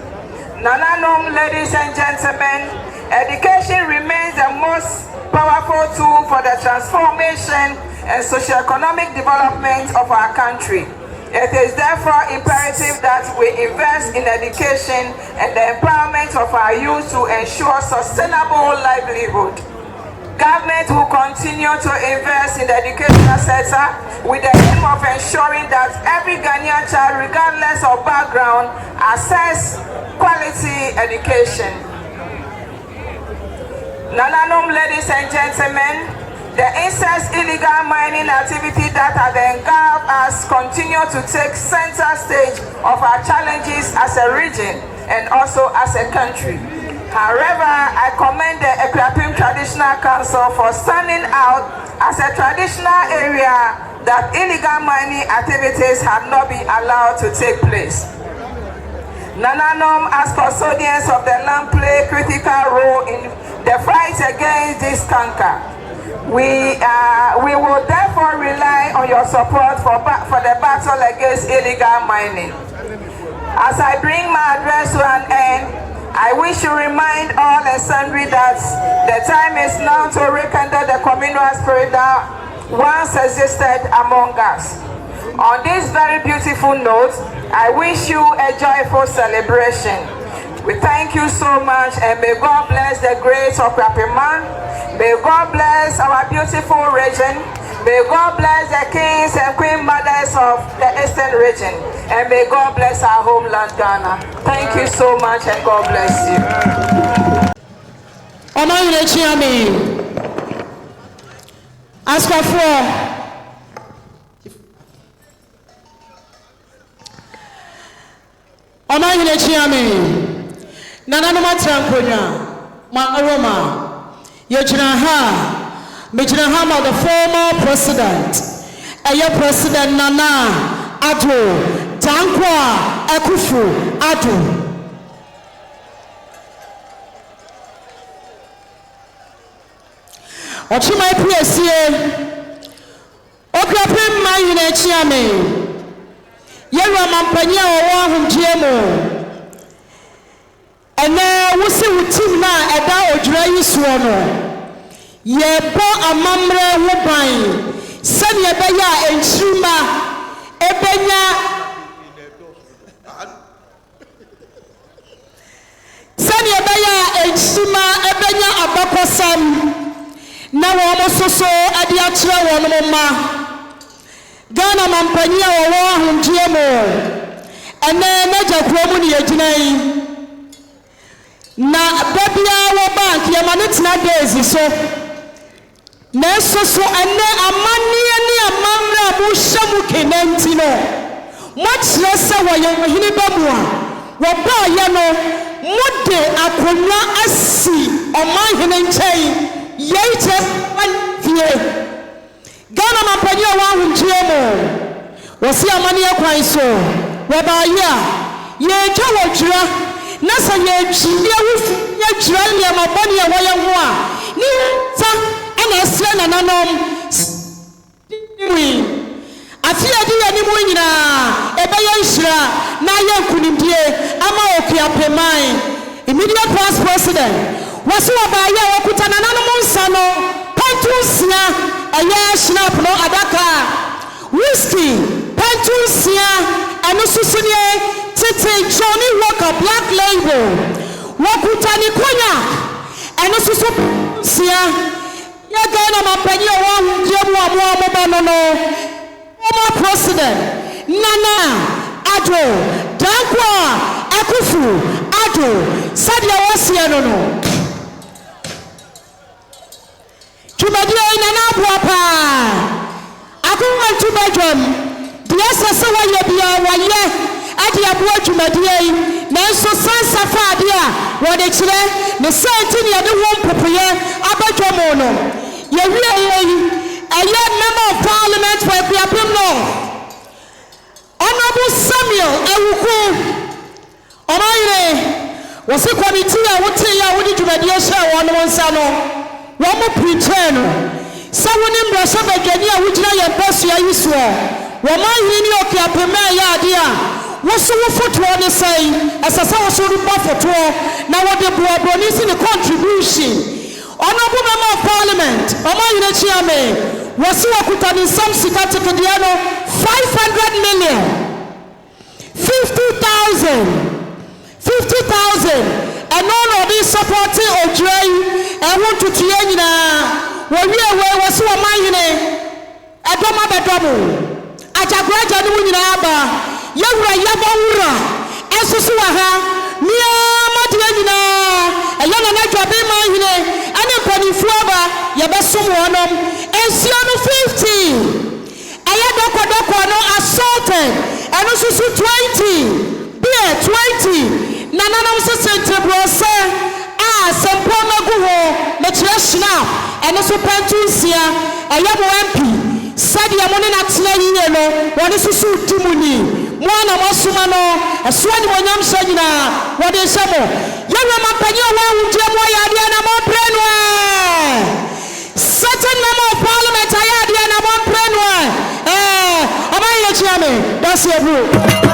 [SPEAKER 7] Nananum, ladies and gentlemen, education remains the most powerful tool for the transformation and socio-economic development of our country. It is therefore imperative that we invest in education and the empowerment of our youth to ensure sustainable livelihood. Government will continue to invest in the educational sector with the aim of ensuring that every Ghanaian child, regardless of background, access quality education. Nananum, ladies and gentlemen, the incest illegal mining activity that has engulfed us continue to take center stage of our challenges as a region and also as a country. However, I commend the Akropong Traditional Council for standing out as a traditional area that illegal mining activities have not been allowed to take place. Nananum, as custodians of the land, play a critical role in the fight against this canker. We will therefore rely on your support for the battle against illegal mining. As I bring my address to an end, I wish to remind all and sundry that the time is now to rekindle the communal spirit that once existed among us. On this very beautiful note, I wish you a joyful celebration. We thank you so much, and may God bless the grace of Okpiapiman. May God bless our beautiful region. May God bless the kings and queen mothers of the Eastern region. And may God bless our homeland, Ghana. Thank you so much, and God bless you.
[SPEAKER 8] Akuffo. Nananuma Trankonya, Ma Aroma, Yajinaha, Mijinahama, the former president, Aya President Nana Ado, Tankwa, Akuffo, Ado. Ochima PSA, Okropong Mayune Chiame, Yera Mampanya or Wahum GMO. And then we see with team now about Ojura Yiswono. Ye bo amamre woban. Send ye beya enchuma. Ebenya. Send ye beya enchuma. Ebenya abakosam. Na womo soso adi atre wono ma. Ghana mampanya wo hunjiemo. And then neja kuomu ni yejinai. Na babia wo bank ya manetina days so na so ene amani ni amamra mu shamu kenenti no mo kire se wo ye hini bamu a wo ba ye no mode akonwa asi oman hene nchen ye che fie Ghana mampanya wa hunjie mo wo si amani akwan so wo ba ye a ye twa wo dwura Nasa ye chinde wufu ye jirani ya mabani ya waya huwa ni ta ana sena nanom ni afia di ya ni munyina ebe ye nshira na ye nkunimdie ama Okpiapiman immediate past president wasi wabaya wakuta nananom nsa no pentunsia eye snap no adaka whiskey pentunsia eno susunie tete Johnny Walker Black Label wakuta ni konya eno sususia ya gana mapanyi wa ndiemu wa mobano no former president Nana Addo Dankwa Akuffo Addo sadia wosia no Tumadia Nana Buapa Akuma tubajom diasa sawa yebia waye adi abua tumadia nanso sansa faadia wode kire ne sentini ya de won popoye abadwomo no yewie aye member of parliament for Akropong no Honorable Samuel Ewuku Omayire wasi committee a wote ya wodi tumadia hye won nsa no wo mo preacher no sawoni mbrasa bagani a wugina ye paso ya yiso wo mayire ni Akropong ya ade a woso wo foto ne sai asasa woso ru ba foto na wode boaboni si ne contribution Honorable Member of Parliament Omayire Chiame wasi wakuta ni sam sikati kidiano 500 million 50,000 and all of this supporting Ojrey and want to tienina we wasi wa mayine edoma bedomo ajagraja ni munyina aba yewura yabawura esusu wa ha mia madianyina ayana na dwabe mayine ane mpanifu aba yebesom wonom ensio no 50 ayadoko no assaulted and susu 20 beer 20 nananam se centrebrose sempona guho me treshna and so pentunsia ayabo MP sadia mone na tena yinye no woni susu timuni mwana masuma no aswani monyam sagina wode sebo yewe mapanyi wa wuje mo ya dia na mo prenwe certain member of parliament ayade na mo prenwe Omayire Chiame that's your bro